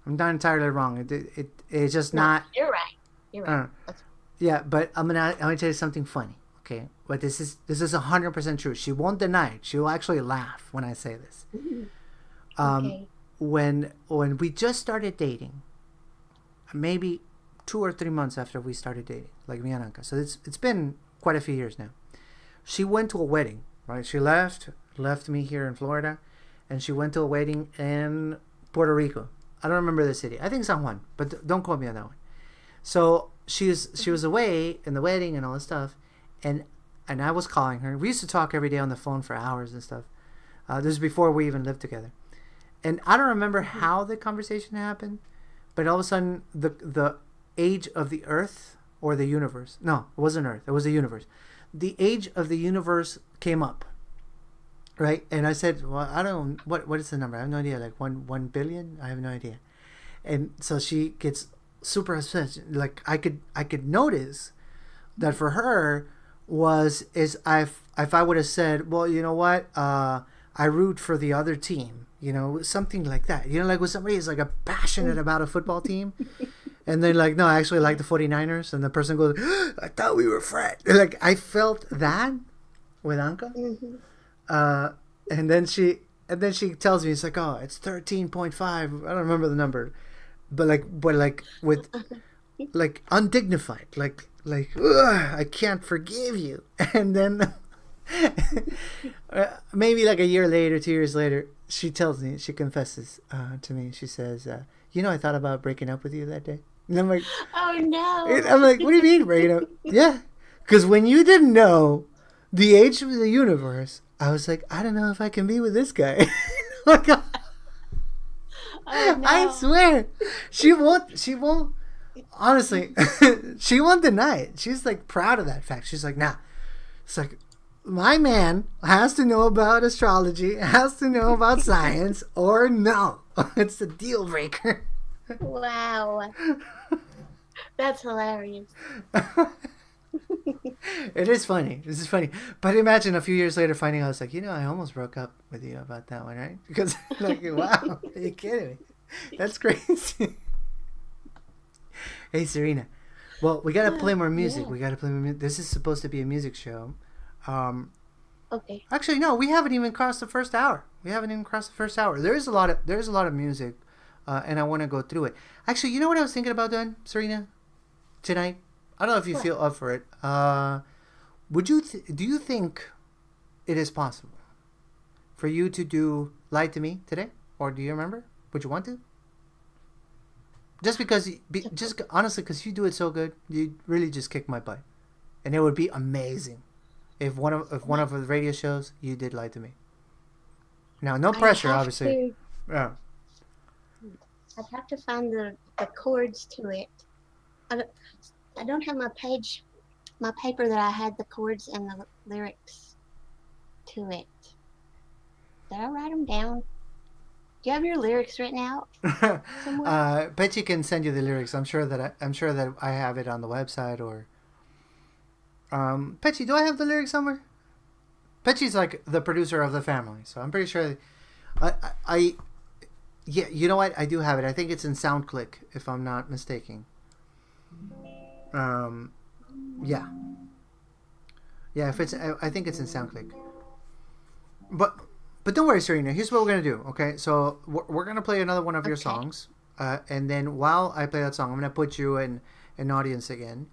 wrong. It's just No, not. you're right. You're right. Uh, That's yeah, but I'm gonna tell you something funny. Okay, but this is 100% true. She won't deny it. She will actually laugh when I say this. right. Um, Okay. when we just started dating, maybe 2 or 3 months after we started dating, like me and Anka. So it's been quite a few years now. She went to a wedding, right? She left me here in Florida, and she went to a wedding in Puerto Rico. I don't remember the city. I think San Juan, but don't quote me on that one. So she was away in the wedding and all this stuff, and I was calling her. We used to talk every day on the phone for hours and stuff. This was before we even lived together, and I don't remember how the conversation happened, but all of a sudden the age of the Earth or the universe. No, it wasn't Earth. It was the universe. The age of the universe came up, right? And I said, well, I don't. What is the number? I have no idea. Like 1 billion? I have no idea. And so she gets super upset. Like I could notice that for her was is if I would have said, well, you know what, I root for the other team, something like that, like when somebody is like a passionate about a football team, and then like, no, I actually like the 49ers, and the person goes, I thought we were friends. Like I felt that with Anka. Mm-hmm. And then she tells me, it's like, oh, it's 13.5. I don't remember the number, but like with like undignified, like ugh, I can't forgive you. And then maybe like a year later, 2 years later, she tells me, she confesses to me. She says, I thought about breaking up with you that day. And I'm like, Oh no! I'm like, what do you mean breaking up? Yeah, because when you didn't know the age of the universe, I was like, I don't know if I can be with this guy. Like, Oh no! I swear, she won't. Honestly, she won't deny it. She's like proud of that fact. She's like, nah. It's like, my man has to know about astrology, has to know about science, or no. It's a deal breaker. Wow, that's hilarious. It is funny. This is funny. But imagine a few years later finding out, it's like, I almost broke up with you about that one, right? Because, like, wow, are you kidding me? That's crazy. Hey, Serena. Well, we got to play more music. Yeah. We got to play more music. This is supposed to be a music show. Okay. Actually, no, we haven't even crossed the first hour. There's a lot of music, and I want to go through it. Actually, you know what I was thinking about doing, Serena, tonight? I don't know if you feel up for it. Do you think it is possible for you to do Lie to Me today? Or do you remember? Would you want to? Just because, just honestly, because you do it so good, you really just kick my butt. And it would be amazing if one of the radio shows you did Lie to Me. Now, no pressure, obviously. Yeah. I'd have to find the chords to it. I don't have my paper that I had the chords and the lyrics to it. Did I write them down? Do you have your lyrics written out somewhere? Betty can send you the lyrics. I'm sure that I have it on the website or. Petchy, do I have the lyrics somewhere? Petchy's like the producer of the family, so I'm pretty sure. Yeah, you know what? I do have it. I think it's in SoundClick, if I'm not mistaken. Yeah. Yeah, if it's, I think it's in SoundClick. But don't worry, Serena. Here's what we're gonna do. Okay, so we're gonna play another one of your songs, and then while I play that song, I'm gonna put you in an audience again.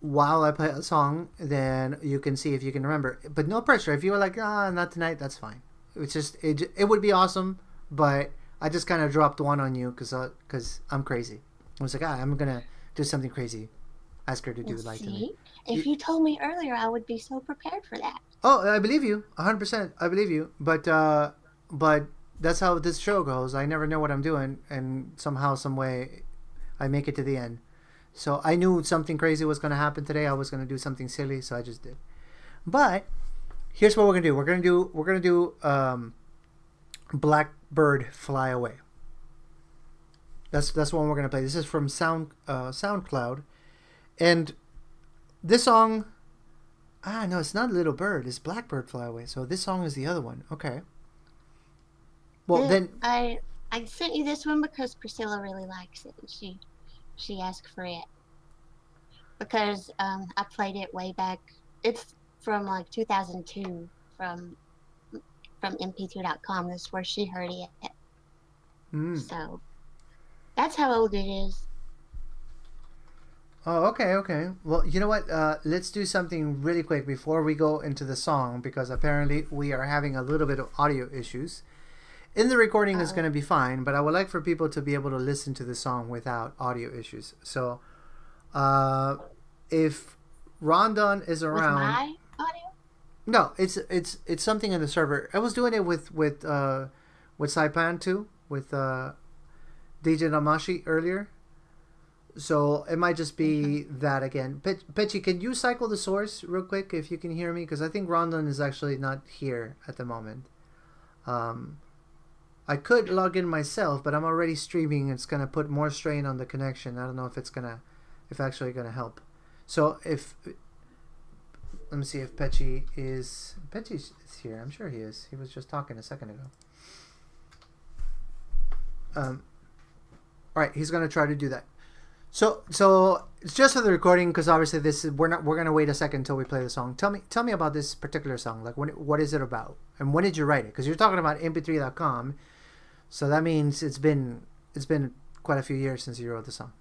While I play a song, then you can see if you can remember. But no pressure. If you were like, not tonight, that's fine. It's just it would be awesome, but I just kind of dropped one on you because I'm crazy. I was like, I'm gonna do something crazy. Ask her to do Lie to Me. If you told me earlier, I would be so prepared for that. Oh, I believe you, 100%. I believe you, but that's how this show goes. I never know what I'm doing, and somehow, some way, I make it to the end. So I knew something crazy was going to happen today. I was going to do something silly, so I just did. But here's what we're going to do. We're going to do Blackbird Fly Away. That's one we're going to play. This is from SoundCloud. And this song, no, it's not Little Bird. It's Blackbird Fly Away. So this song is the other one. Okay. Well, then I sent you this one because Priscilla really likes it. She asked for it because I played it way back. It's from like 2002 from mp2.com. That's where she heard it. So that's how old it is. Oh, okay. Well, you know what? Let's do something really quick before we go into the song, because apparently we are having a little bit of audio issues. In the recording, it's going to be fine, but I would like for people to be able to listen to the song without audio issues. So, if Rondon is around, With my audio? no, it's something in the server. I was doing it with Saipan too, with DJ Namashi earlier. So it might just be that again. Pitchy, can you cycle the source real quick if you can hear me? Because I think Rondon is actually not here at the moment. Um, I could log in myself, but I'm already streaming. It's gonna put more strain on the connection. I don't know if it's gonna, if actually gonna help. So if let me see if Petchy's here. I'm sure he is. He was just talking a second ago. All right, he's gonna try to do that. So it's just for the recording because obviously we're gonna wait a second until we play the song. Tell me about this particular song. Like what is it about and when did you write it? Because you're talking about mp3.com, so that means it's been quite a few years since you wrote the song.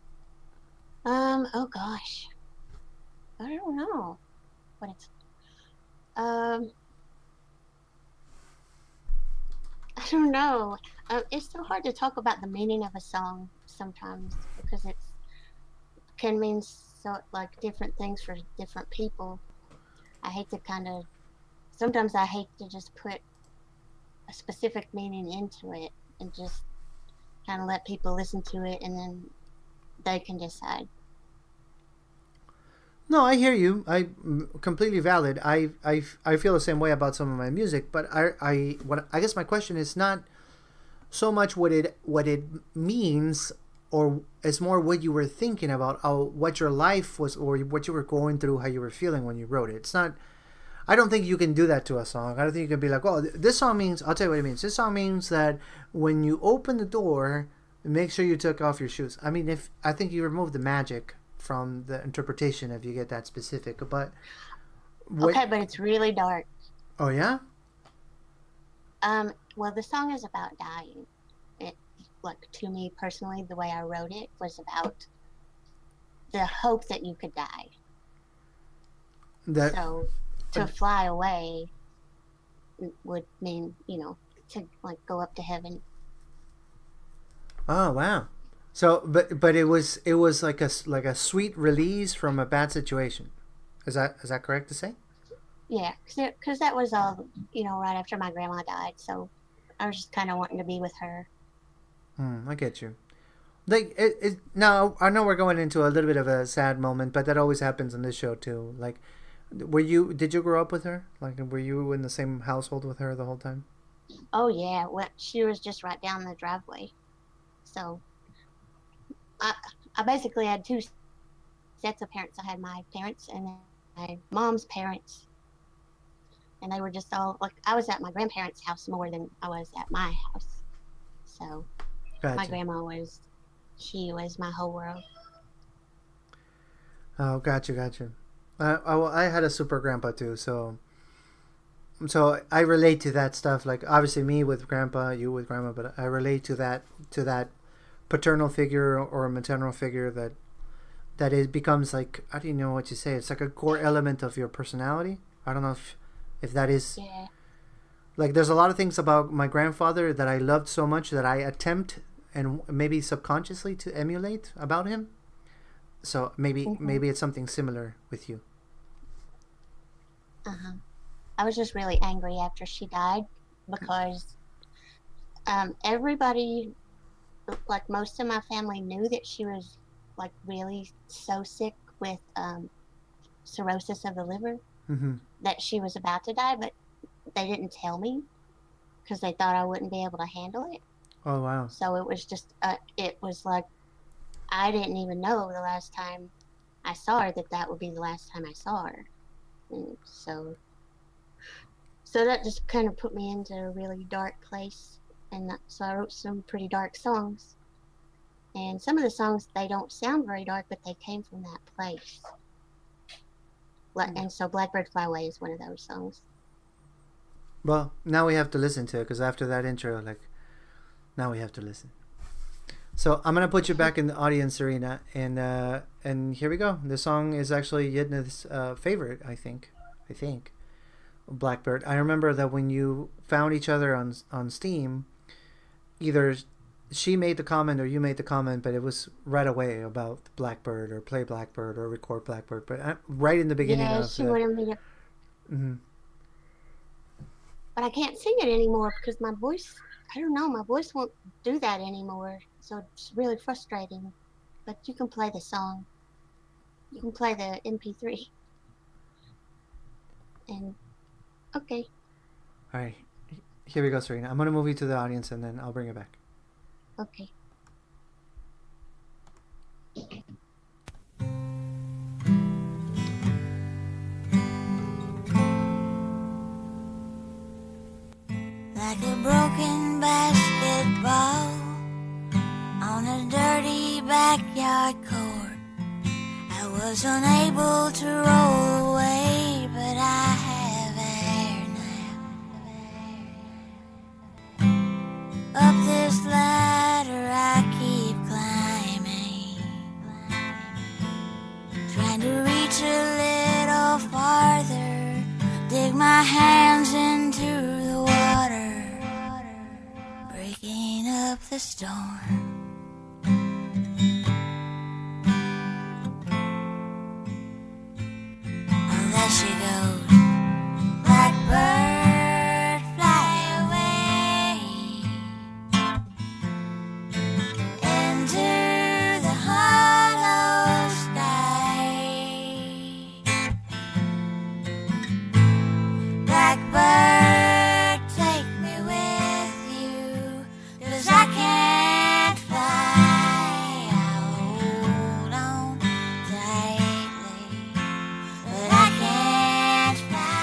Oh gosh, I don't know what it's. I don't know. It's so hard to talk about the meaning of a song sometimes because it can mean so like different things for different people. I hate to sometimes I hate to just put a specific meaning into it and just kind of let people listen to it and then they can decide. No, I hear you. I completely valid. I feel the same way about some of my music, but I guess my question is not so much what it means, or it's more what you were thinking about, what your life was, or what you were going through, how you were feeling when you wrote it. It's not. I don't think you can do that to a song. I don't think you can be like, oh, this song means. I'll tell you what it means. This song means that when you open the door, make sure you took off your shoes. I mean, I think you remove the magic from the interpretation if you get that specific, but okay, but it's really dark. Oh yeah. Well, the song is about dying. It, like, to me personally, the way I wrote it was about the hope that you could die. So to fly away would mean, to like go up to heaven. Oh wow. So, but it was like a sweet release from a bad situation. Is that correct to say? Yeah, because that was all right after my grandma died. So I was just kind of wanting to be with her. I get you. Like now, I know we're going into a little bit of a sad moment, but that always happens in this show too. Like, did you grow up with her? Like, were you in the same household with her the whole time? Oh yeah, well, she was just right down the driveway. So I basically had two sets of parents. I had my parents and then my mom's parents. And they were just all, like, I was at my grandparents' house more than I was at my house. So Gotcha. My grandma she was my whole world. Oh, gotcha. I had a super grandpa too, so I relate to that stuff. Like, obviously me with grandpa, you with grandma, but I relate to that paternal figure or a maternal figure that it becomes like, I don't know what you say. It's like a core element of your personality. I don't know if that is. Yeah. Like, there's a lot of things about my grandfather that I loved so much that I attempt and maybe subconsciously to emulate about him. So maybe it's something similar with you. I was just really angry after she died because everybody, like most of my family, knew that she was like really so sick with cirrhosis of the liver that she was about to die, but they didn't tell me because they thought I wouldn't be able to handle it. Oh wow. So it was just it was like I didn't even know the last time I saw her that would be the last time I saw her. And so that just kind of put me into a really dark place, and so I wrote some pretty dark songs. And some of the songs, they don't sound very dark, but they came from that place. And so Blackbird Fly Away is one of those songs. Well, now we have to listen to it, because after that intro, like, now we have to listen. So I'm gonna put you back in the audience, Serena, and here we go. The song is actually Yedna's favorite, I think. Blackbird. I remember that when you found each other on Steam, either she made the comment or you made the comment, but it was right away about Blackbird or play Blackbird or record Blackbird. But right in the beginning of she wanted me to. But I can't sing it anymore because my voice. I don't know. My voice won't do that anymore. So it's really frustrating. but you can play the song. You can play the MP3. And okay, All right. Here we go, Serena. I'm going to move you to the audience and then I'll bring it back. okay. Like a broken basketball on a dirty backyard court. I was unable to roll away, but I have air now. Up this ladder I keep climbing, trying to reach a little farther, dig my hands into the water, breaking up the storm. Oh, there she goes. Blackbird, fly away into the hollow sky. Blackbird, take me with you, 'cause I can't fly. I'll hold on tightly, but I can't fly.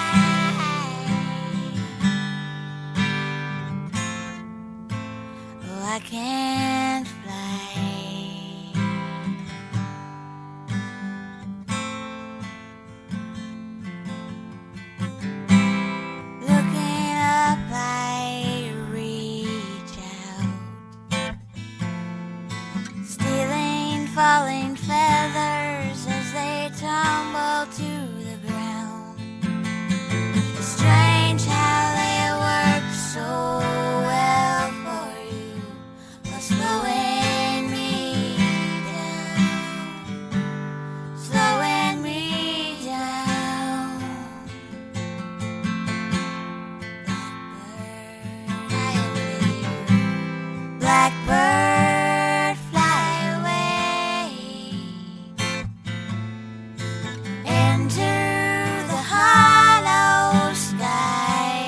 Oh, I can't fly. Looking up, I reach out, stealing falling feathers as they tumble to the ground. It's strange how they work so well for you, while slowing me down, slowing me down. Blackbird, fly away into the hollow sky.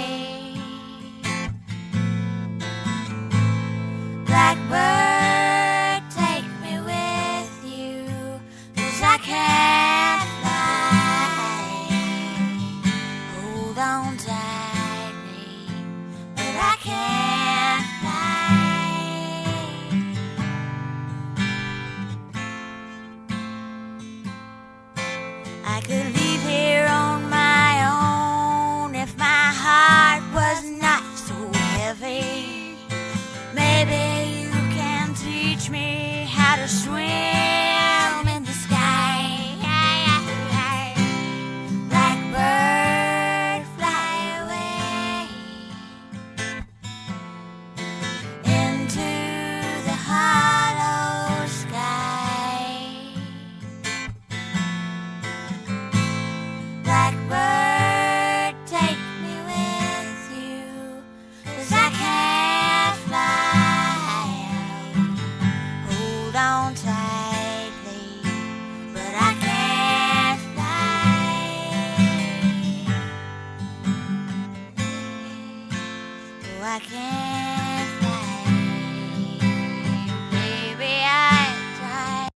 Blackbird, take me with you, 'cause I can't fly. Hold on tightly, but I can't fly. I could leave here on my own if my heart was not so heavy. Maybe you can teach me how to swim in the sky. Blackbird, fly away into the hollow sky. Blackbird, take me with you, 'cause I can't fly. Hold on tightly, but I can't fly. Oh, I can't fly. Baby, I tried,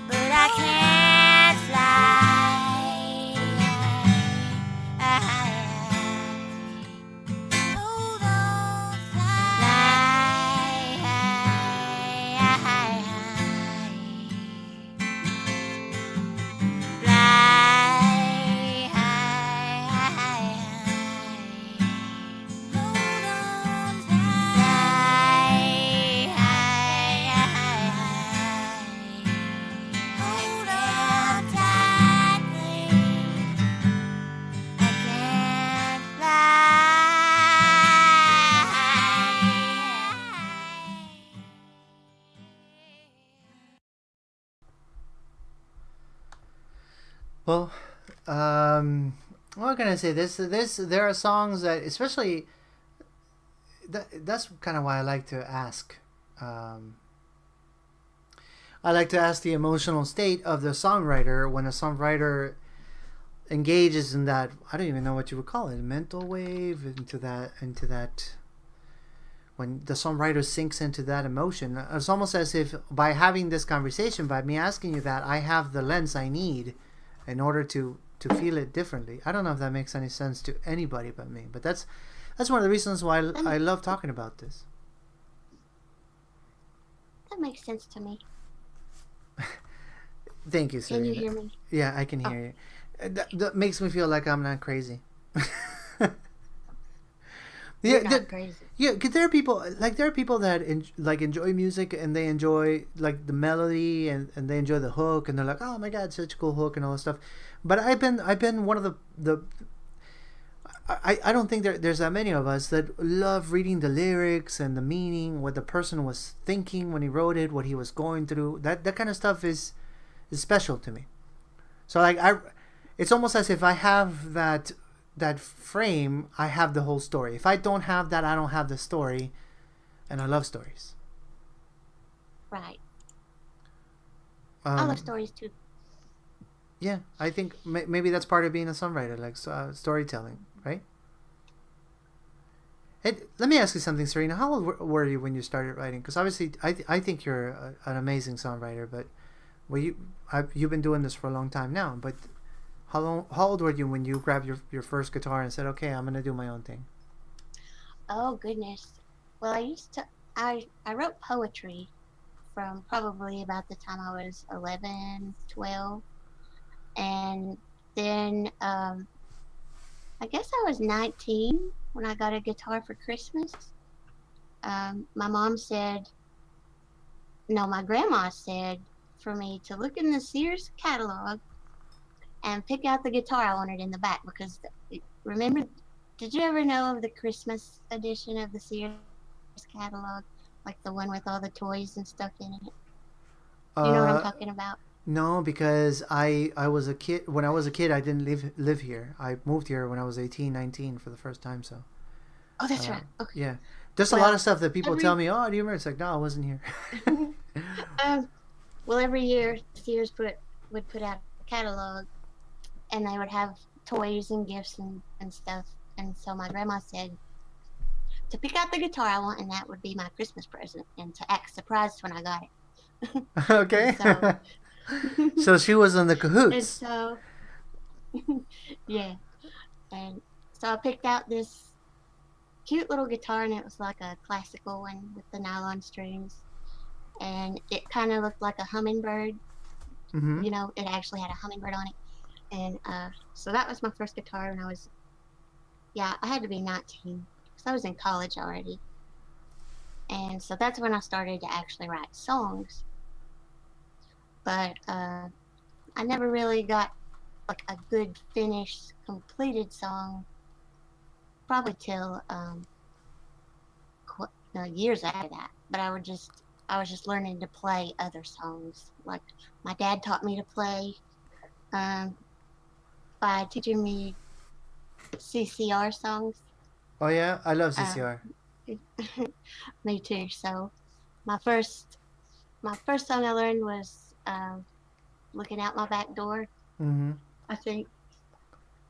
but I can't fly. Hold on, hold on tightly. I can't fly. Well, what can I say? There are songs that, especially, that's kind of why I like to ask, I like to ask the emotional state of the songwriter when a songwriter engages in that. I don't even know what you would call it, mental wave into that when the songwriter sinks into that emotion. It's almost as if by having this conversation, by me asking you that, I have the lens I need in order to feel it differently. I don't know if that makes any sense to anybody but me, but that's one of the reasons why I love talking about this. That makes sense to me. Thank you, Serena. Can you hear me? Yeah, I can hear you. That makes me feel like I'm not crazy. You're not crazy. Yeah, because there are people that enjoy music and they enjoy like the melody and they enjoy the hook and they're like, oh my god, such a cool hook and all this stuff. But I've been one of the I don't think there's that many of us that love reading the lyrics and the meaning, what the person was thinking when he wrote it, what he was going through. That kind of stuff is special to me. So like it's almost as if I have that frame, I have the whole story. If I don't have that, I don't have the story, and I love stories. Right. I love stories too. Yeah, I think maybe that's part of being a songwriter, like storytelling, right? And let me ask you something, Serena. How old were you when you started writing? Because obviously, I think you're an amazing songwriter, but you've been doing this for a long time now. But how old were you when you grabbed your first guitar and said, "Okay, I'm gonna do my own thing"? Oh goodness. Well, I wrote poetry from probably about the time I was 11, 12. And then I guess I was 19 when I got a guitar for Christmas. My mom said, no, my grandma said for me to look in the Sears catalog and pick out the guitar I wanted in the back because remember, did you ever know of the Christmas edition of the Sears catalog? Like the one with all the toys and stuff in it? Do you know what I'm talking about? No, because I was a kid. When I was a kid, I didn't live here. I moved here when I was 18, 19 for the first time. So. Oh, that's right. Okay. Yeah, there's a lot of stuff that people tell me. Oh, do you remember? It's like, no, I wasn't here. Well, every year Sears would put out a catalog, and they would have toys and gifts and stuff. And so my grandma said to pick out the guitar I want, and that would be my Christmas present, and to act surprised when I got it. Okay. So she was in the cahoots. And so, yeah. And so I picked out this cute little guitar, and it was like a classical one with the nylon strings. And it kind of looked like a hummingbird. Mm-hmm. You know, it actually had a hummingbird on it. And so that was my first guitar when I had to be 19 because I was in college already. And so that's when I started to actually write songs. But I never really got like a good finished, completed song probably till years after that. But I was just learning to play other songs. Like my dad taught me to play by teaching me CCR songs. Oh yeah, I love CCR. Me too. So my first song I learned was Looking Out My Back Door. Mm-hmm. I think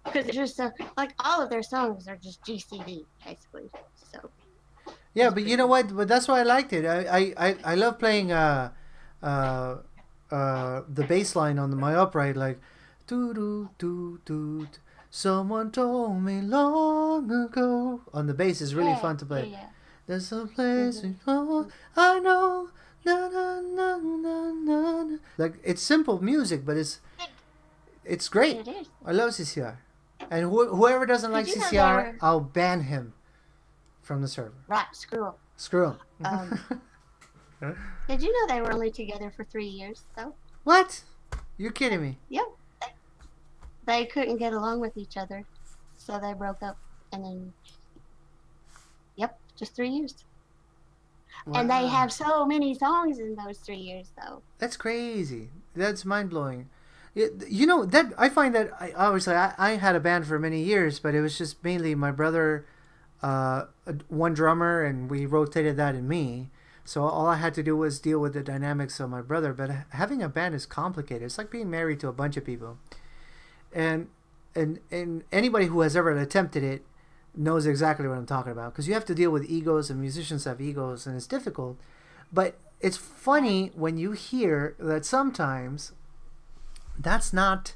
because it's just like all of their songs are just GCD basically. So yeah, but you know what? But that's why I liked it. I love playing the bass line on my upright, like doo doo doo doo. Someone told me long ago. On the bass is really fun to play. Yeah. There's a place I know. Na, na, na, na, na, na. Like it's simple music, but it's great. It is. I love CCR, and whoever doesn't like CCR, I'll ban him from the server. Right, screw him. Did you know they were only together for 3 years though? What? You're kidding me? Yep. They couldn't get along with each other, so they broke up, and then just 3 years. Wow. And they have so many songs in those 3 years, though. That's crazy. That's mind blowing. You know that I find that I had a band for many years, but it was just mainly my brother, one drummer, and we rotated that in me. So all I had to do was deal with the dynamics of my brother. But having a band is complicated. It's like being married to a bunch of people, and and anybody who has ever attempted it knows exactly what I'm talking about, because you have to deal with egos, and musicians have egos, and it's difficult. But it's funny when you hear that sometimes that's not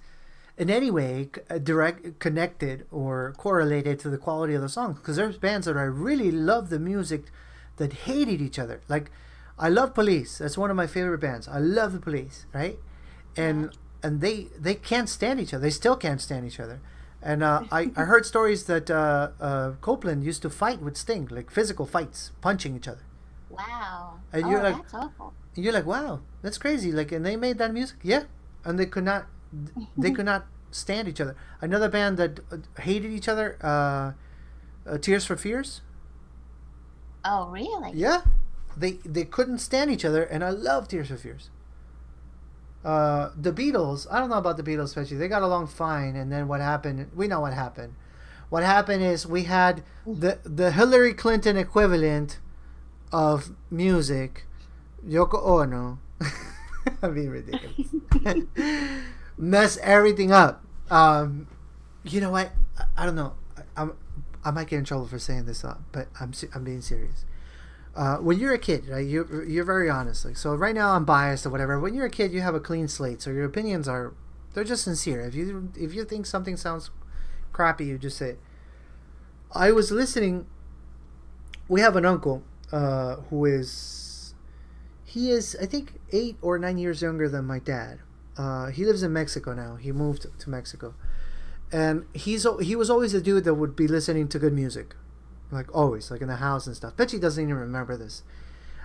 in any way direct connected or correlated to the quality of the song, because there's bands that I really love the music that hated each other. Like, I love Police. That's one of my favorite bands. I love the Police, right? And they can't stand each other. They still can't stand each other. And I heard stories that Copeland used to fight with Sting, like physical fights, punching each other. Wow. And you're like, that's awful. you're like, wow, that's crazy. Like, and they made that music, yeah, and they could not stand each other. Another band that hated each other, Tears for Fears. Oh, really? Yeah, they couldn't stand each other, and I love Tears for Fears. The Beatles, I don't know about the Beatles especially. They got along fine, and then what happened? We know what happened. What happened is we had the Hillary Clinton equivalent of music, Yoko Ono. I'm being ridiculous. Mess everything up. You know what? I don't know. I might get in trouble for saying this, but I'm being serious. When you're a kid, right, you're very honest. Like, so right now I'm biased or whatever. When you're a kid, you have a clean slate, so your opinions they're just sincere. If you think something sounds crappy, you just say it. I was listening. We have an uncle who is I think 8 or 9 years younger than my dad. He lives in Mexico now. He moved to Mexico, and he was always the dude that would be listening to good music. Like, always, like in the house and stuff. Bet she doesn't even remember this.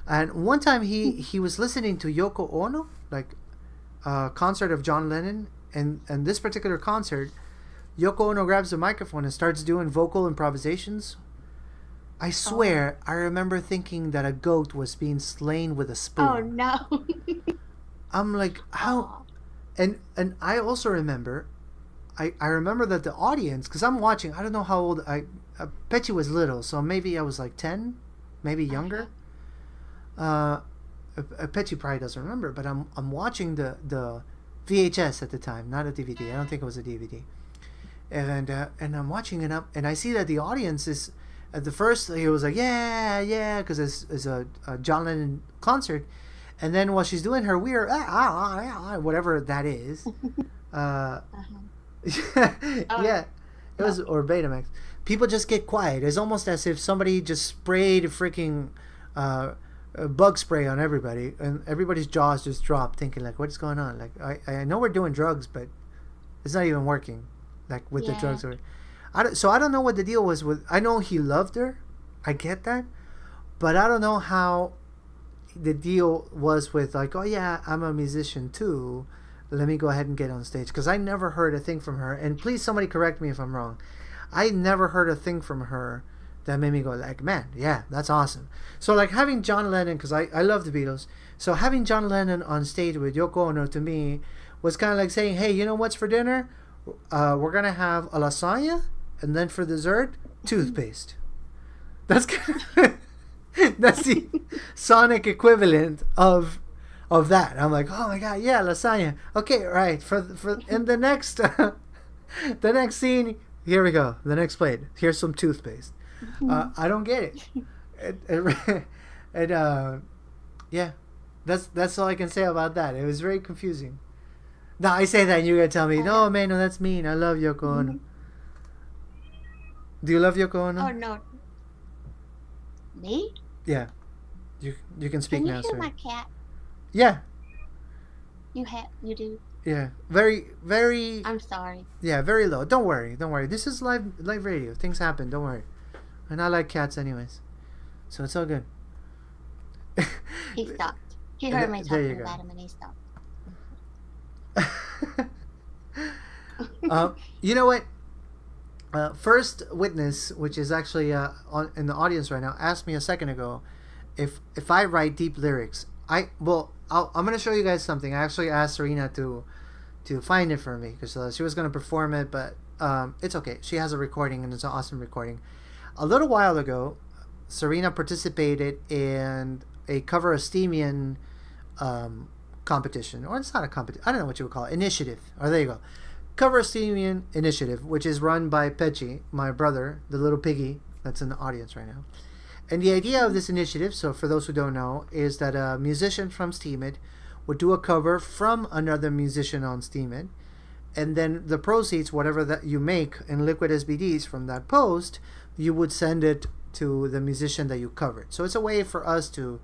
And one time he was listening to Yoko Ono, like a concert of John Lennon, and this particular concert, Yoko Ono grabs the microphone and starts doing vocal improvisations. I swear, I remember thinking that a goat was being slain with a spoon. Oh, no. I'm like, how? And I also remember, I remember that the audience, because I'm watching, I don't know how old Petchy was little, so maybe I was like 10, maybe younger. Petchy probably doesn't remember, but I'm watching the VHS at the time, not a DVD. I don't think it was a DVD. And I'm watching it up, and I see that the audience is, at the first he was like, yeah, because it's a John Lennon concert, and then while she's doing her weird whatever that is, yeah, it was, or Betamax. People just get quiet. It's almost as if somebody just sprayed freaking bug spray on everybody, and everybody's jaws just dropped, thinking like, "What's going on?" Like, I know we're doing drugs, but it's not even working. Like with the drugs, so I don't know what the deal was with. I know he loved her, I get that, but I don't know how the deal was with, like, oh yeah, I'm a musician too. Let me go ahead and get on stage, because I never heard a thing from her. And please, somebody correct me if I'm wrong. I never heard a thing from her that made me go like, man, yeah, that's awesome. So like having John Lennon, because I love the Beatles, so having John Lennon on stage with Yoko Ono to me was kind of like saying, hey, you know what's for dinner? We're gonna have a lasagna, and then for dessert, toothpaste. That's that's the sonic equivalent of that. I'm like, oh my god, yeah, lasagna. Okay, right. For in the next the next scene, here we go. The next plate. Here's some toothpaste. I don't get it. Yeah, that's all I can say about that. It was very confusing. Now I say that, and you're gonna tell me, no, man, no, that's mean. I love Yoko Ono. Do you love Yoko Ono? Oh, no. Me? Yeah. You can speak Can you now, hear sir. my cat? Yeah. You do? Yeah. Very, very. I'm sorry. Yeah, very low. Don't worry. This is live radio. Things happen. Don't worry. And I like cats anyways, so it's all good. He stopped. He heard me There you talking go. about him, and he stopped. You know what? First Witness, which is actually in the audience right now, asked me a second ago if I write deep lyrics. I'm going to show you guys something. I actually asked Serena to find it for me, because she was going to perform it, but it's okay. She has a recording, and it's an awesome recording. A little while ago, Serena participated in a Cover Estemian competition, or it's not a competition. I don't know what you would call it. Initiative. Oh, there you go. Cover Estemian initiative, which is run by Pechi, my brother, the little piggy that's in the audience right now. And the idea of this initiative, so for those who don't know, is that a musician from Steemit would do a cover from another musician on Steemit, and then the proceeds, whatever that you make in liquid SBDs from that post, you would send it to the musician that you covered. So it's a way for us to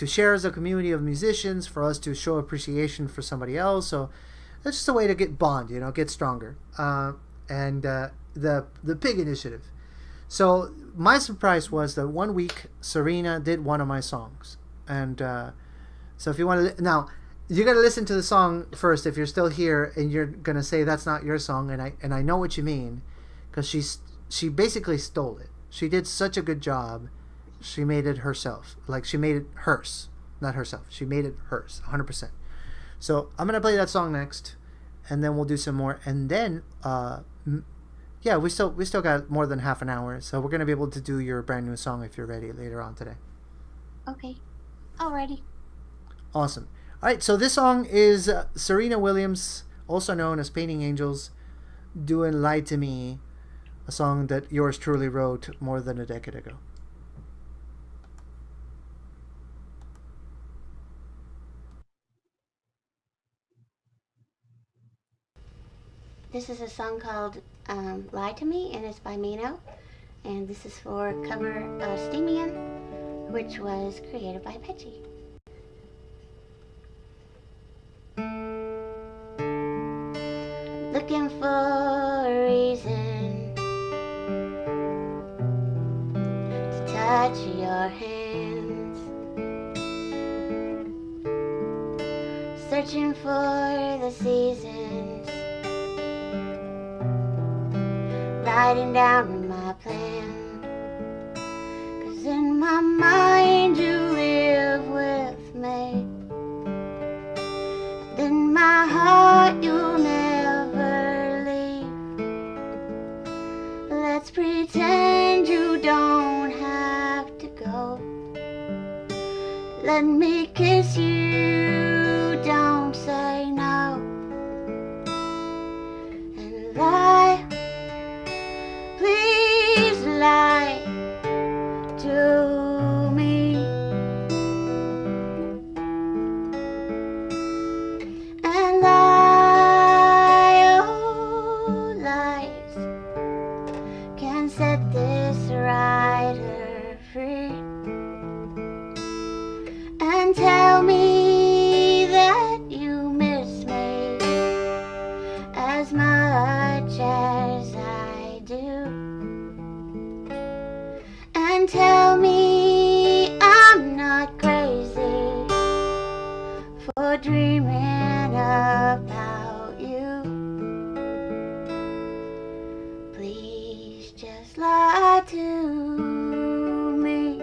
share as a community of musicians, for us to show appreciation for somebody else. So it's just a way to get bond, get stronger. And the pig initiative. So my surprise was that one week Serena did one of my songs, and so if you want to now, you got to listen to the song first if you're still here, and you're gonna say that's not your song, and I know what you mean, because she basically stole it. She did such a good job. She made it herself, like she made it hers, not herself. She made it hers, 100%. So I'm gonna play that song next, and then we'll do some more, and then yeah, we still got more than half an hour, so we're gonna be able to do your brand new song if you're ready later on today. Okay. Alrighty. Awesome. All right, so this song is Serena Williams, also known as Painting Angels, doing "Lie to Me," a song that yours truly wrote more than a decade ago. This is a song called Lie to Me, and it's by Mino. And this is for cover Stemian, which was created by Pechi. Looking for a reason to touch your hands, searching for the seasons, writing down my plan, 'cause in my mind you live with me, and in my heart you'll never leave. Let's pretend you don't have to go. Let me kiss you, don't say no, and lie. Please lie to me, and lie, oh, lies can set this writer free, and tell me that you miss me as much as I do, and tell me I'm not crazy for dreaming about you. Please just lie to me.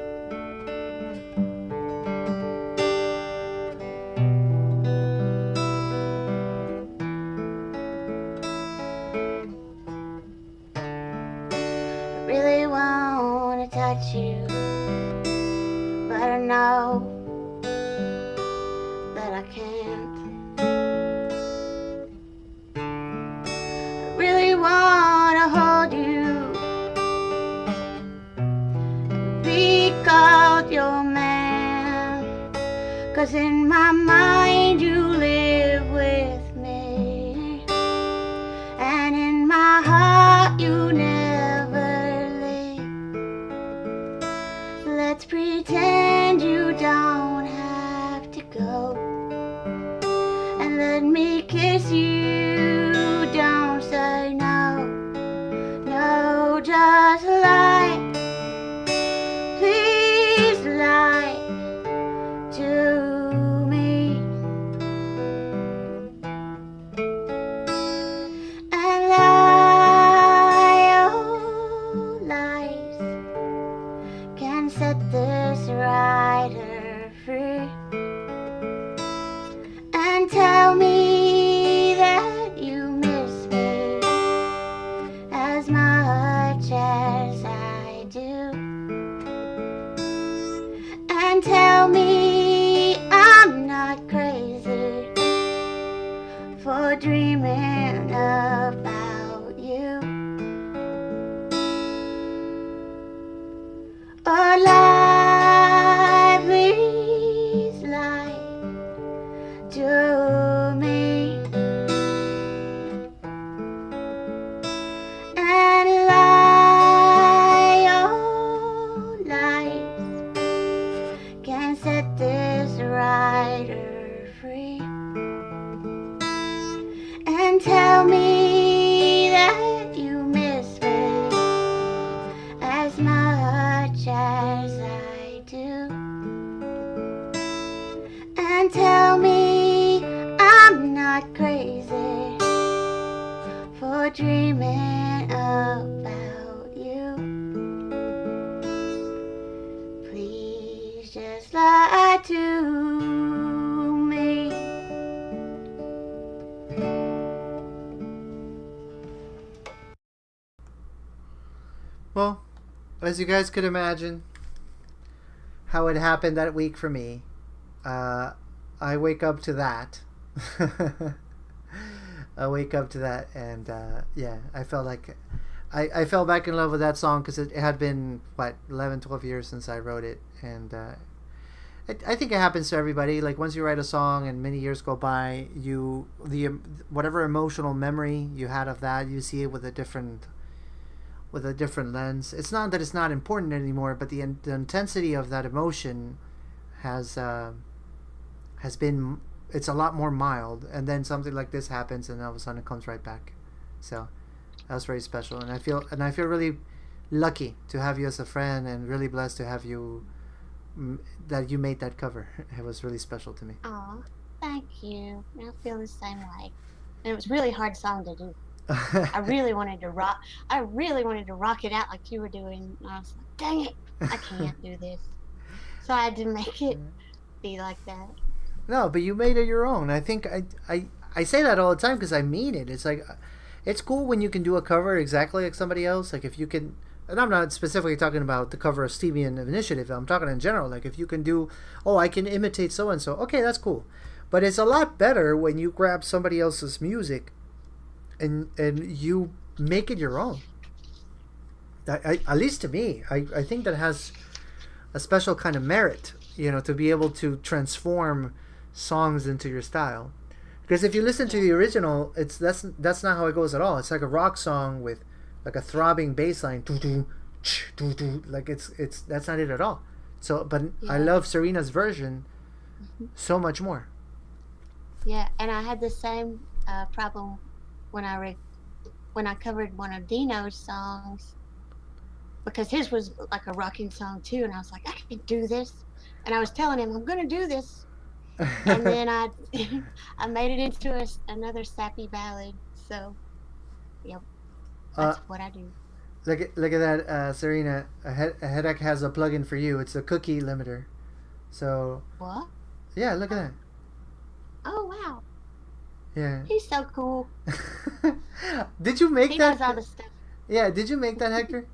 I really want to touch you, but I know that I can't. I really want to hold you and be called your man, 'cause in my mind you live with me, and in my heart you never leave. Let's pretend you don't have to go, and let me kiss you, don't say no. No, just lie. Please lie to me, and lie, oh, lies can set this writer free, and tell me that to me. And lie, oh, lies can set this writer free. And tell me that you miss me as much as I do. And tell me I'm not crazy for dreaming about you. Please just lie to me. Well, as you guys could imagine, how it happened that week for me, I wake up to that. I wake up to that, and yeah, I felt like I fell back in love with that song because it had been, what, 11, 12 years since I wrote it, and I think it happens to everybody. Like, once you write a song and many years go by, whatever emotional memory you had of that, you see it with a different lens. It's not that it's not important anymore, but the intensity of that emotion has been, it's a lot more mild, and then something like this happens and all of a sudden it comes right back. So that was very special, and I feel really lucky to have you as a friend, and really blessed to have you, that you made that cover. It was really special to me. Oh, thank you. I feel the same way. And it was a really hard song to do. I really wanted to rock it out like you were doing. And I was like, dang it, I can't do this. So I had to make it be like that. No, but you made it your own. I think I say that all the time because I mean it. It's like, it's cool when you can do a cover exactly like somebody else. Like, if you can, and I'm not specifically talking about the cover of Stevie and Initiative. I'm talking in general. Like, if you can do, oh, I can imitate so and so. Okay, that's cool. But it's a lot better when you grab somebody else's music and you make it your own. At least to me, I think that has a special kind of merit, to be able to transform songs into your style. Because if you listen to the original, that's not how it goes at all. It's like a rock song with like a throbbing bass line, like it's that's not it at all. So, but yeah. I love Serena's version so much more. Yeah, and I had the same problem when I covered one of Dino's songs, because his was like a rocking song too, and I was like, I can do this, and I was telling him I'm gonna do this, and then I made it into another sappy ballad. So, yep, that's what I do. Look at that, Serena. A Headache has a plugin for you. It's a cookie limiter. So. What? Yeah, look at that. Oh wow. Yeah. He's so cool. Did you make that? He knows all the stuff. Yeah, did you make that, Hector?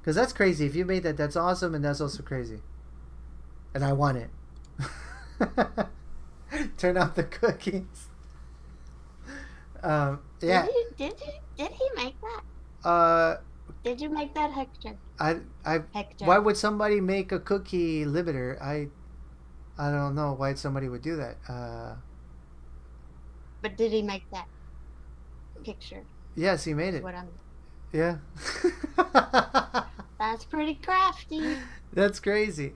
Because that's crazy. If you made that, that's awesome, and that's also crazy. And I want it. Turn off the cookies. Yeah. Did he make that? Did you make that, Hector? Hector. Why would somebody make a cookie limiter? I don't know why somebody would do that. But did he make that picture? Yes, he made it. Yeah. That's pretty crafty. That's crazy.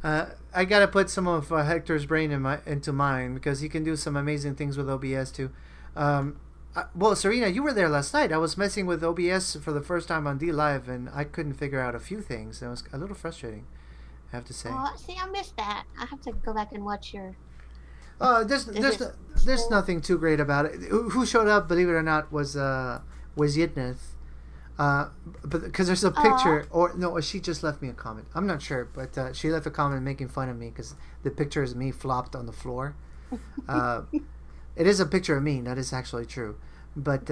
I gotta put some of Hector's brain into mine, because he can do some amazing things with OBS too. Well, Serena, you were there last night. I was messing with OBS for the first time on D Live, and I couldn't figure out a few things. It was a little frustrating, I have to say. Oh, see, I missed that. I have to go back and watch your. There's nothing too great about it. Who showed up, believe it or not, was Yitnith. But because there's a picture, or no, she just left me a comment. I'm not sure, but she left a comment making fun of me because the picture is me flopped on the floor. It is a picture of me. That is actually true, but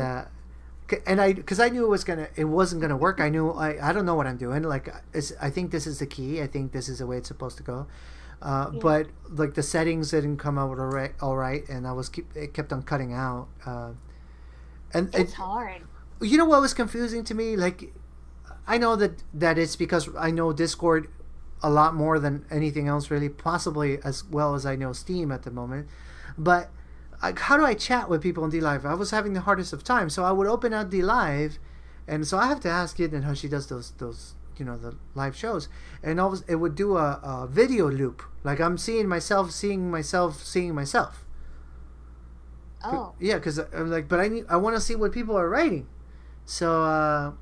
because I knew it wasn't gonna work. I knew I don't know what I'm doing. Like, I think this is the key. I think this is the way it's supposed to go. But like the settings didn't come out all right, and it kept on cutting out. And it's hard. You know what was confusing to me? Like, I know that it's because I know Discord a lot more than anything else, really, possibly as well as I know Steam at the moment. But how do I chat with people in D Live? I was having the hardest of time, so I would open out D Live, and so I have to ask Eden how she does those the live shows, and always it would do a video loop, like I'm seeing myself, seeing myself, seeing myself. Oh. Yeah, because I'm like, but I want to see what people are writing, so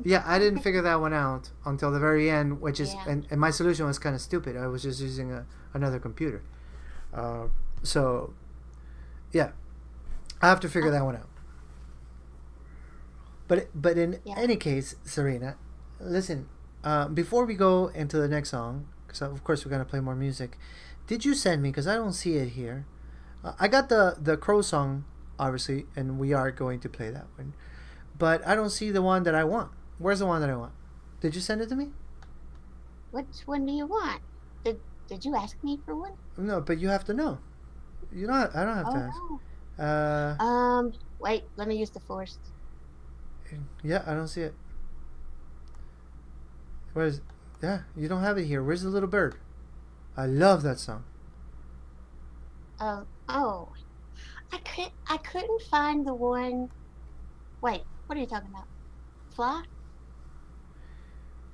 yeah, I didn't figure that one out until the very end, which is and my solution was kind of stupid. I was just using another computer, so yeah, I have to figure that one out. But in any case, Serena, listen, before we go into the next song, because of course we're going to play more music, did you send me, because I don't see it here, I got the Crow song, obviously, and we are going to play that one, but I don't see the one that I want. Where's the one that I want? Did you send it to me? Which one do you want? Did you ask me for one? No, but you have to know. You don't. I don't have to ask. No. Wait. Let me use the force. Yeah, I don't see it. Where's? Yeah, you don't have it here. Where's the little bird? I love that song. Oh. I couldn't find the one. Wait. What are you talking about? Fly?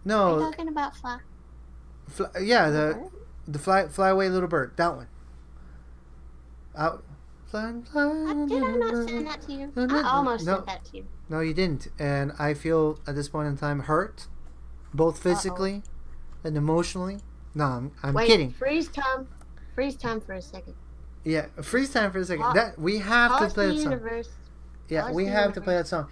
No. Are you talking about fly? Yeah, the fly away little bird. That one. Out. Fly. Did I not send that to you? I almost sent that to you. No, you didn't. And I feel at this point in time hurt, both physically and emotionally. No, I'm kidding. Freeze time. Freeze time for a second. Yeah, freeze time for a second. That we have to play that song. Universe. Yeah, we have to play that song.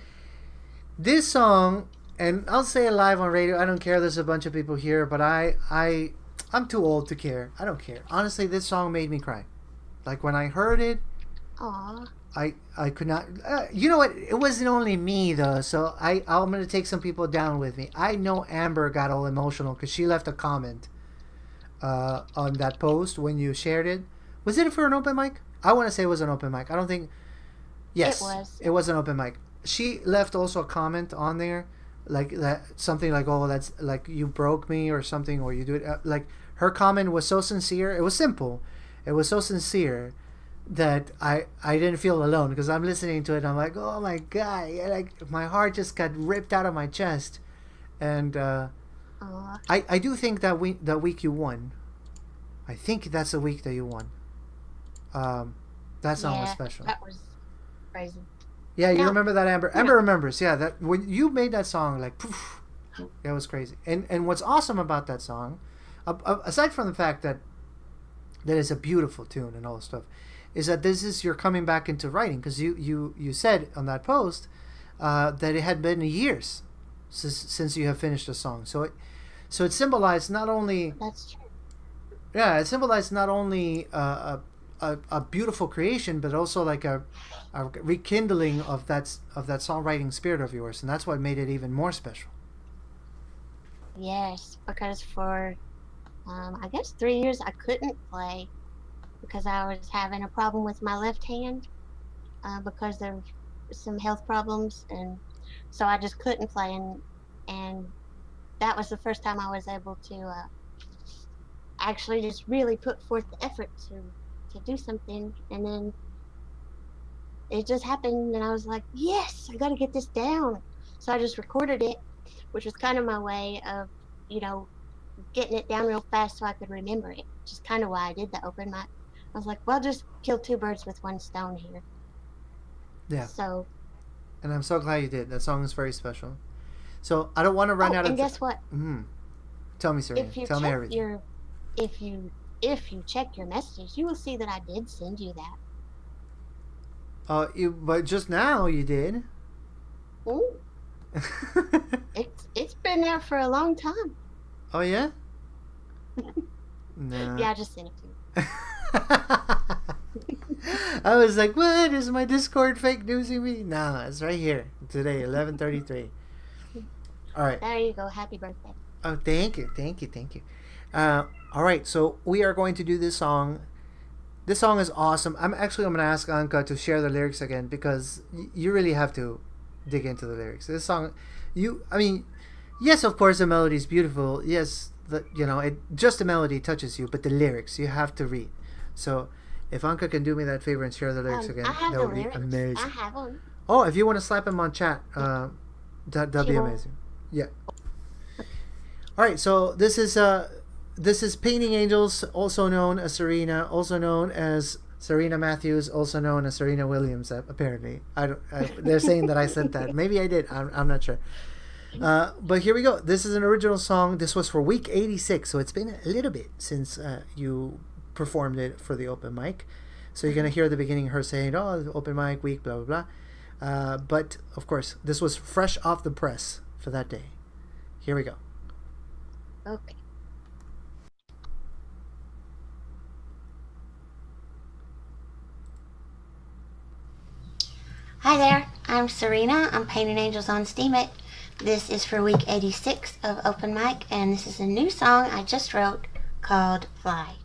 This song, and I'll say it live on radio. I don't care. There's a bunch of people here, but I'm too old to care. I don't care. Honestly, this song made me cry. Like when I heard it, Aww. I could not. You know what? It wasn't only me though. So I'm gonna take some people down with me. I know Amber got all emotional because she left a comment on that post when you shared it. Was it for an open mic? I want to say it was an open mic. I don't think. Yes, it was an open mic. She left also a comment on there, like that something like, "Oh, that's like you broke me" or something, or you do it. Like her comment was so sincere. It was simple. It was so sincere that I didn't feel alone because I'm listening to it. And I'm like, oh my god, like my heart just got ripped out of my chest, and I do think that week you won. I think that's the week that you won. That song was special. That was crazy. Yeah, you remember that, Amber? Amber remembers. Yeah, that when you made that song, like, poof, it was crazy. And what's awesome about that song, aside from the fact that it's a beautiful tune and all this stuff, is that this is you're coming back into writing because you said on that post that it had been years since you have finished a song. So it symbolized not only That's true. yeah, it symbolized not only a beautiful creation, but also like a rekindling of that songwriting spirit of yours, and that's what made it even more special. Yes, because for I guess 3 years I couldn't play because I was having a problem with my left hand because of some health problems, and so I just couldn't play, and that was the first time I was able to actually just really put forth the effort to do something, and then it just happened, and I was like, yes, I got to get this down. So I just recorded it, which was kind of my way of, getting it down real fast so I could remember it, which is kind of why I did the open mic. I was like, well, I'll just kill two birds with one stone here. Yeah. So. And I'm so glad you did. That song is very special. So I don't want to run out of. And guess what? Mm-hmm. Tell me, Serena. Tell me everything. If you check your messages, you will see that I did send you that. But just now you did. Ooh. It's been there for a long time. Oh yeah. No. Yeah, I just sent it to you. I was like, what is my Discord fake newsing me? No, it's right here today, 11:33. All right. There you go. Happy birthday. Oh, thank you. All right, so we are going to do this song. This song is awesome. I'm going to ask Anka to share the lyrics again because you really have to dig into the lyrics. This song, yes, of course, the melody is beautiful. Yes, just the melody touches you, but the lyrics you have to read. So if Anka can do me that favor and share the lyrics again, I have that the would be lyrics. amazing. I have them. Oh, if you want to slap him on chat, that'd be amazing. Yeah. All right, so this is Painting Angels, also known as Serena, also known as Serena Matthews, also known as Serena Williams. Apparently, they're saying that I said that. Maybe I did. I'm not sure. But here we go. This is an original song. This was for week 86, so it's been a little bit since you performed it for the open mic. So you're gonna hear at the beginning her saying, "Oh, the open mic week, blah blah blah." But of course, this was fresh off the press for that day. Here we go. Okay. Hi there, I'm Serena. I'm painting angels on Steemit. This is for week 86 of open mic, and this is a new song I just wrote called Fly.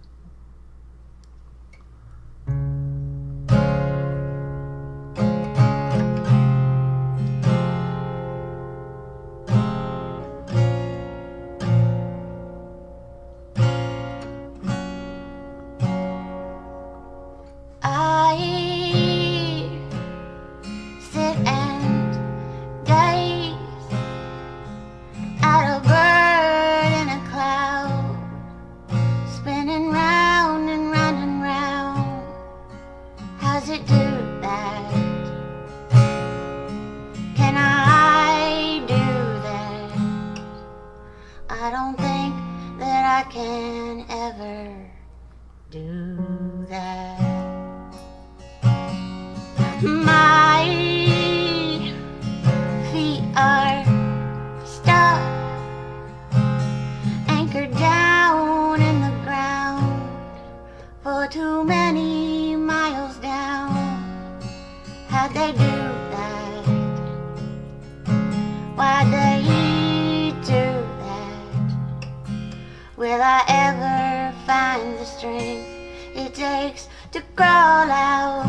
Will I ever find the strength it takes to crawl out?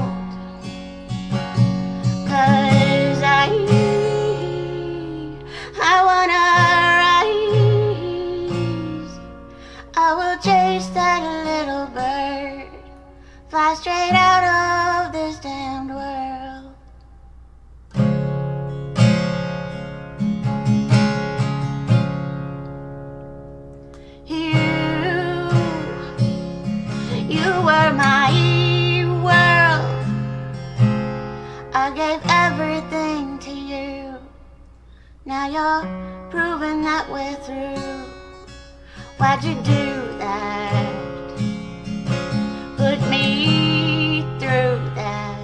'Cause I wanna rise. I will chase that little bird, fly straight out of this damned world. You were my world. I gave everything to you. Now you're proving that we're through. Why'd you do that? Put me through that.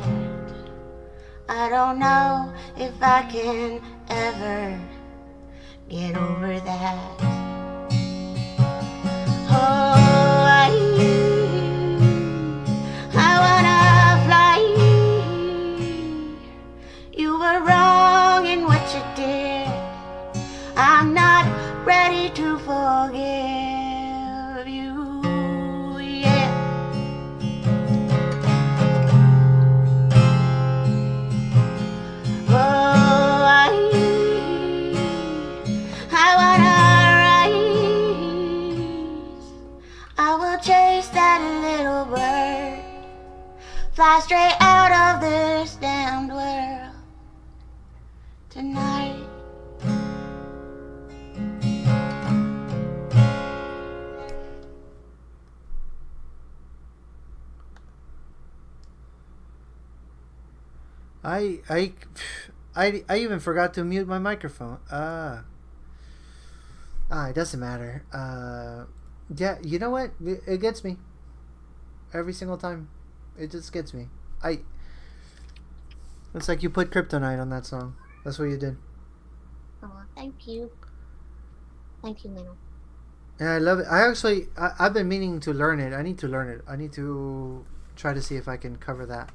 I don't know if I can ever get over that. Oh, I wanna fly. You were wrong in what you did. I'm not ready to forgive you yet. Oh, I wanna rise. I will chase that little bird, fly straight out of this damned world tonight. I even forgot to mute my microphone. It doesn't matter. Yeah, you know what? It gets me every single time. It just gets me. It's like you put kryptonite on that song. That's what you did. Oh, thank you. Thank you, Minnow. Yeah, I love it. I've been meaning to learn it. I need to learn it. I need to try to see if I can cover that.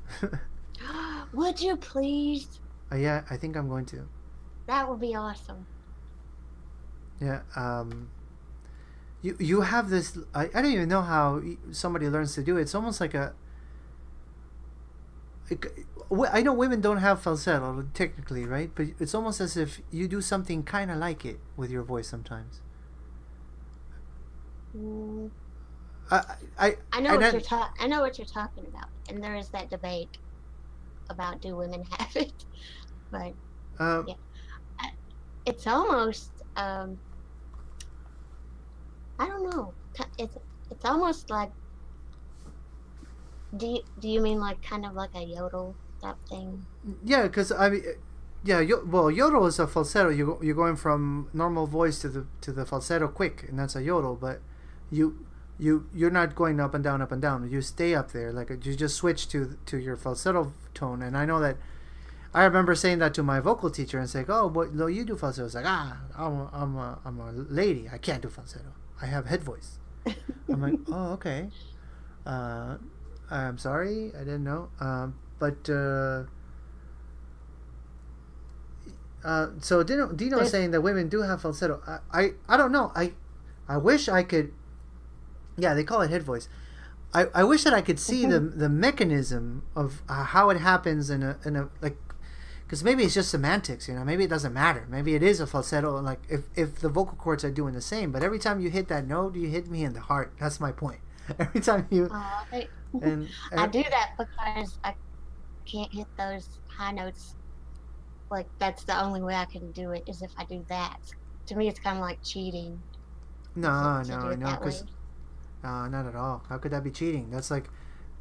Would you please? Yeah, I think I'm going to. That would be awesome. Yeah. You have this. I don't even know how somebody learns to do it. It's almost like I know women don't have falsetto technically, right? But it's almost as if you do something kind of like it with your voice sometimes. Mm, I I know and what then, I know what you're talking about, and there is that debate about do women have it, but um, yeah, I- it's almost I don't know. It's almost like do you mean like kind of like a yodel type thing? yeah, because I mean, yeah, well, yodel is a falsetto. You're going from normal voice to the falsetto quick, and that's a yodel. But you you're not going up and down, up and down. You stay up there, like you just switch to your falsetto tone. And I know that I remember saying that to my vocal teacher and saying, "Oh, but no, you do falsetto." It's like, I'm a lady. I can't do falsetto. I have head voice. I'm like, oh, okay. Uh, I'm sorry. I didn't know. But so Dino is There's saying that women do have falsetto. I don't know. I wish I could. Yeah, they call it head voice. I wish that I could see the mechanism of how it happens in a like, because maybe it's just semantics, you know. Maybe it doesn't matter. Maybe it is a falsetto. Like if the vocal cords are doing the same, but every time you hit that note, you hit me in the heart. That's my point. Every time you I, and I do that because I can't hit those high notes. Like that's the only way I can do it is if I do that. To me, it's kind of like cheating no, to do no, it no, that way. because not at all. How could that be cheating? That's like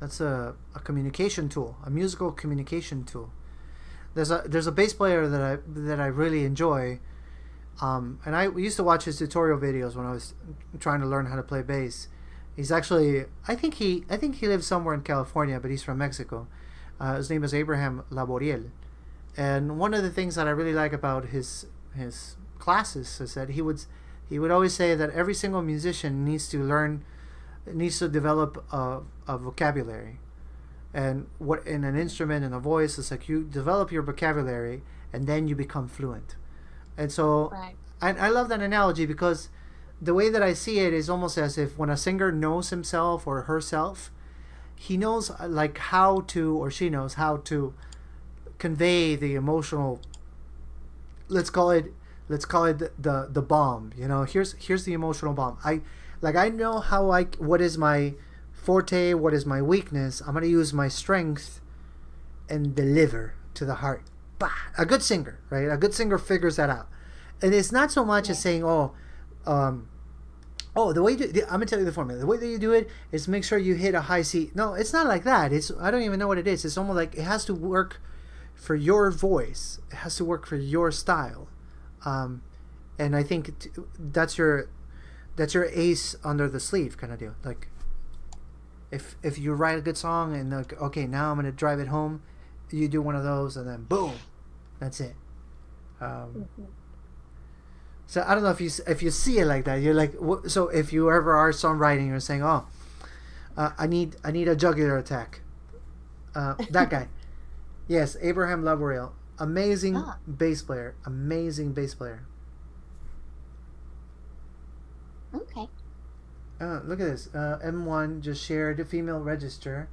that's a communication tool, a musical communication tool. There's a bass player that I really enjoy, and I used to watch his tutorial videos when I was trying to learn how to play bass. He's actually I think he lives somewhere in California, but he's from Mexico. His name is Abraham Laboriel, and one of the things that I really like about his classes is that he would always say that every single musician needs to develop a vocabulary, and what in an instrument and a voice is like you develop your vocabulary and then you become fluent. And so Right. I love that analogy because the way that I see it is almost as if when a singer knows himself or herself, he knows like how to or she knows how to convey the emotional, let's call it the bomb, you know. Here's the emotional bomb. I know how I what is my forte, what is my weakness. I'm going to use my strength and deliver to the heart. Bah! A good singer, right? A good singer figures that out. And it's not so much as Yeah. saying, um, the way I'm gonna tell you the formula. The way that you do it is make sure you hit a high C. No, it's not like that. It's I don't even know what it is. It's almost like it has to work for your voice. It has to work for your style, and I think that's your ace under the sleeve kind of deal. Like if you write a good song and like okay now I'm gonna drive it home, you do one of those and then boom, that's it. Um, Mhm. So I don't know if you see it like that. You're like so if you ever are songwriting, you're saying, oh, I need a jugular attack. That guy, yes, Abraham Laboriel, amazing Ah, bass player, amazing bass player. okay. Look at this. M1 just shared the female register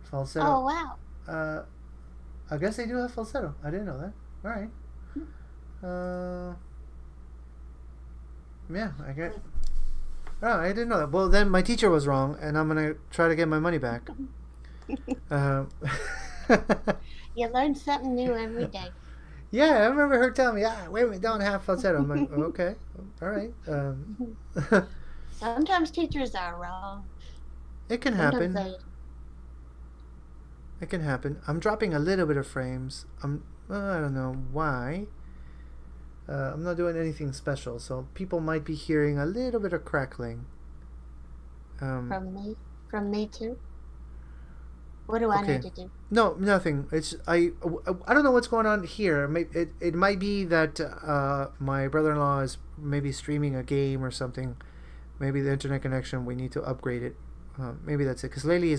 falsetto. Oh wow. Uh, I guess they do have falsetto. I didn't know that. All right. Uh, yeah, I get. Oh, I didn't know that. Well, then my teacher was wrong, and I'm gonna try to get my money back. Um, You learn something new every day. yeah, I remember her telling me, women don't have falsetto. I'm like, okay, all right. Sometimes teachers are wrong. It can Sometimes happen. It can happen. I'm dropping a little bit of frames. I don't know why. I'm not doing anything special, so people might be hearing a little bit of crackling. from me too. What do I Okay. need to do? No, nothing. It's I don't know what's going on here. It might be that my brother-in-law is maybe streaming a game or something. Maybe the internet connection, we need to upgrade it. Maybe that's it. Because lately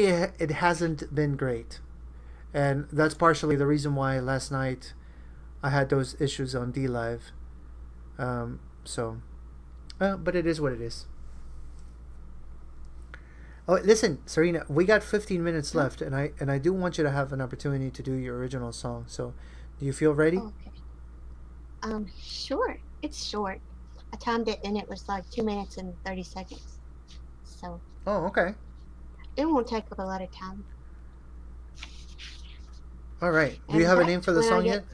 it hasn't been great, and that's partially the reason why last night I had those issues on D Live. So, but it is what it is. Oh, listen, Serena, we got 15 minutes left, and I do want you to have an opportunity to do your original song. So, do you feel ready? Okay. Sure. It's short. I timed it and it was like 2 minutes and 30 seconds. So Oh, okay. it won't take up a lot of time. All right. Do you And have a name that's for the when I song get. yet?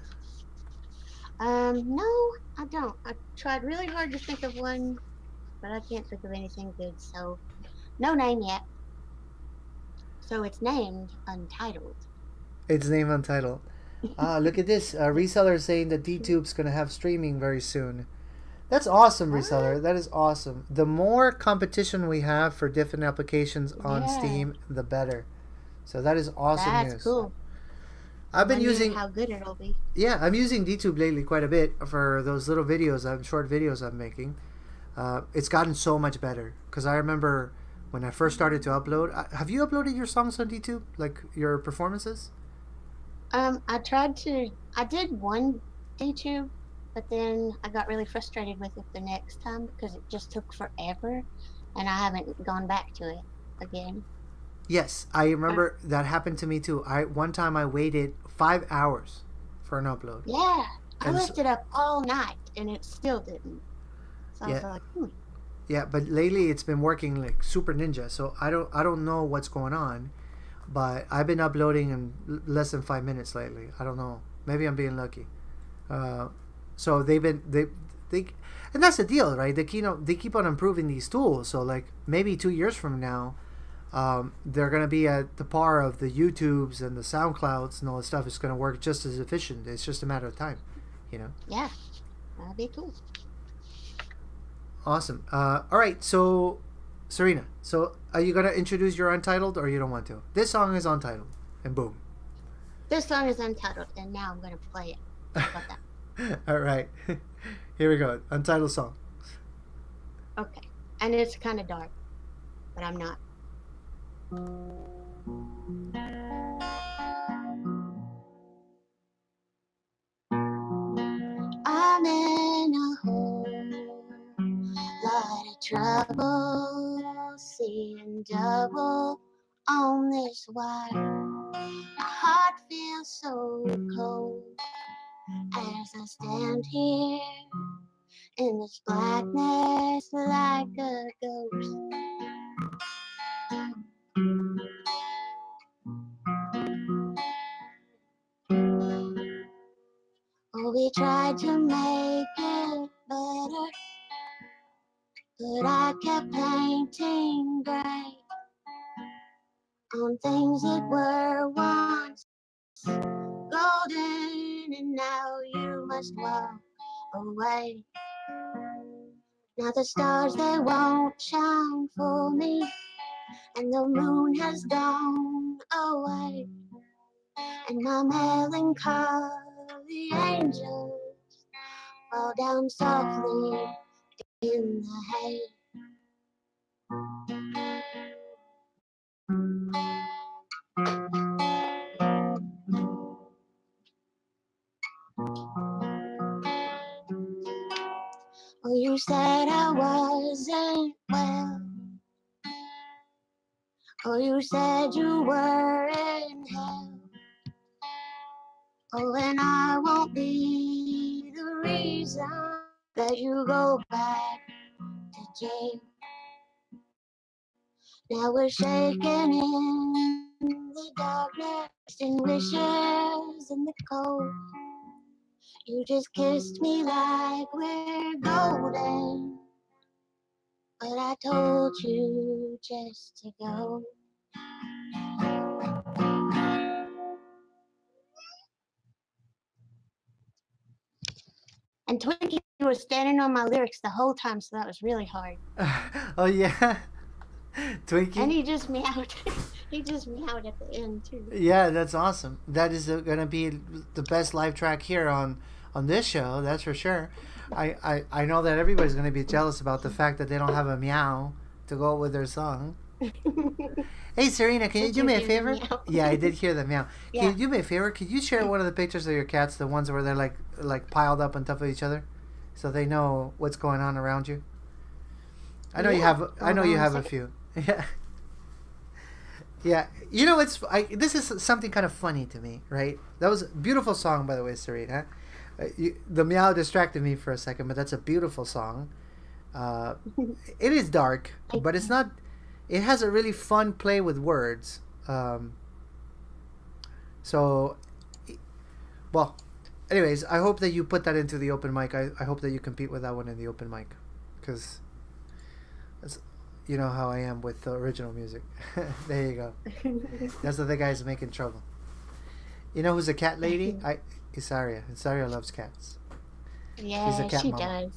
No, I don't. I tried really hard to think of one, but I can't think of anything good. So no name yet. So it's named Untitled. It's name untitled. Ah, look at this. A reseller saying that DTube's gonna have streaming very soon. That's awesome, What? reseller. That is awesome. The more competition we have for different applications on Yeah, Steam, the better. So that is awesome that's news. cool. I I've been wonder using, how good it'll be. yeah, I'm using DTube lately quite a bit for those little videos, short videos I'm making. It's gotten so much better because I remember when I first started to upload. Have you uploaded your songs on DTube, like your performances? I tried to. I did one DTube, but then I got really frustrated with it the next time because it just took forever, and I haven't gone back to it again. Yes, I Uh, remember that happened to me too. I one time I waited 5 hours for an upload, yeah, I and left it up all night, and it still didn't. So I was yeah, like, yeah. But lately it's been working like super ninja. So I don't know what's going on, but I've been uploading in less than 5 minutes lately. I don't know. Maybe I'm being lucky. Uh, so they, and that's the deal, right? They keep on improving these tools. So like maybe 2 years from now, they're gonna be at the par of the YouTubes and the SoundClouds and all this stuff. It's gonna work just as efficient. It's just a matter of time, you know. yeah, that'd be cool. Awesome. All right, so Serena, so are you gonna introduce your Untitled or you don't want to? This song is Untitled, and boom. This song is untitled, and now I'm gonna play it. How about that? All right, here we go. Untitled song. Okay, and it's kind of dark, but I'm not. I'm in a whole lot of trouble, seeing double on this wire. My heart feels so cold as I stand here in this blackness like a ghost. Oh, we tried to make it better, but I kept painting gray on things that were once golden, and now you must walk away. Now the stars, they won't shine for me, and the moon has gone away, and my melancholy angels fall down softly in the hay. Oh, you said I wasn't well. Oh, you said you were in hell. Oh, and I won't be the reason that you go back to jail. Now we're shaking in the darkness and wishes in the cold. You just kissed me like we're golden, but I told you just to go. And Twinkie was standing on my lyrics the whole time, so that was really hard. Oh yeah, And Twinkie. he just meowed. He just meowed at the end too. Yeah, that's awesome. That is gonna be the best live track here on this show. That's for sure. I know that everybody's gonna be jealous about the fact that they don't have a meow to go with their song. Hey Serena, can you Did do you me a hear the favor? meow? Yeah, I did hear the meow. Can Yeah. you do me a favor? Could you share one of the pictures of your cats, the ones where they're like piled up on top of each other, so they know what's going on around you? I know you Yeah. have. I Hold know on you a have a second. few. Yeah. Yeah, you know this is something kind of funny to me, right? That was a beautiful song, by the way, Serena. The meow distracted me for a second, but that's a beautiful song. Uh, it is dark, but it's not. It has a really fun play with words. So, well, anyways, I hope that you put that into the open mic. I hope that you compete with that one in the open mic, because you know how I am with the original music. There you go. That's the thing, guys, making trouble. You know who's a cat lady? Isaria. Isaria loves cats. Yeah, She's a cat she mama. does.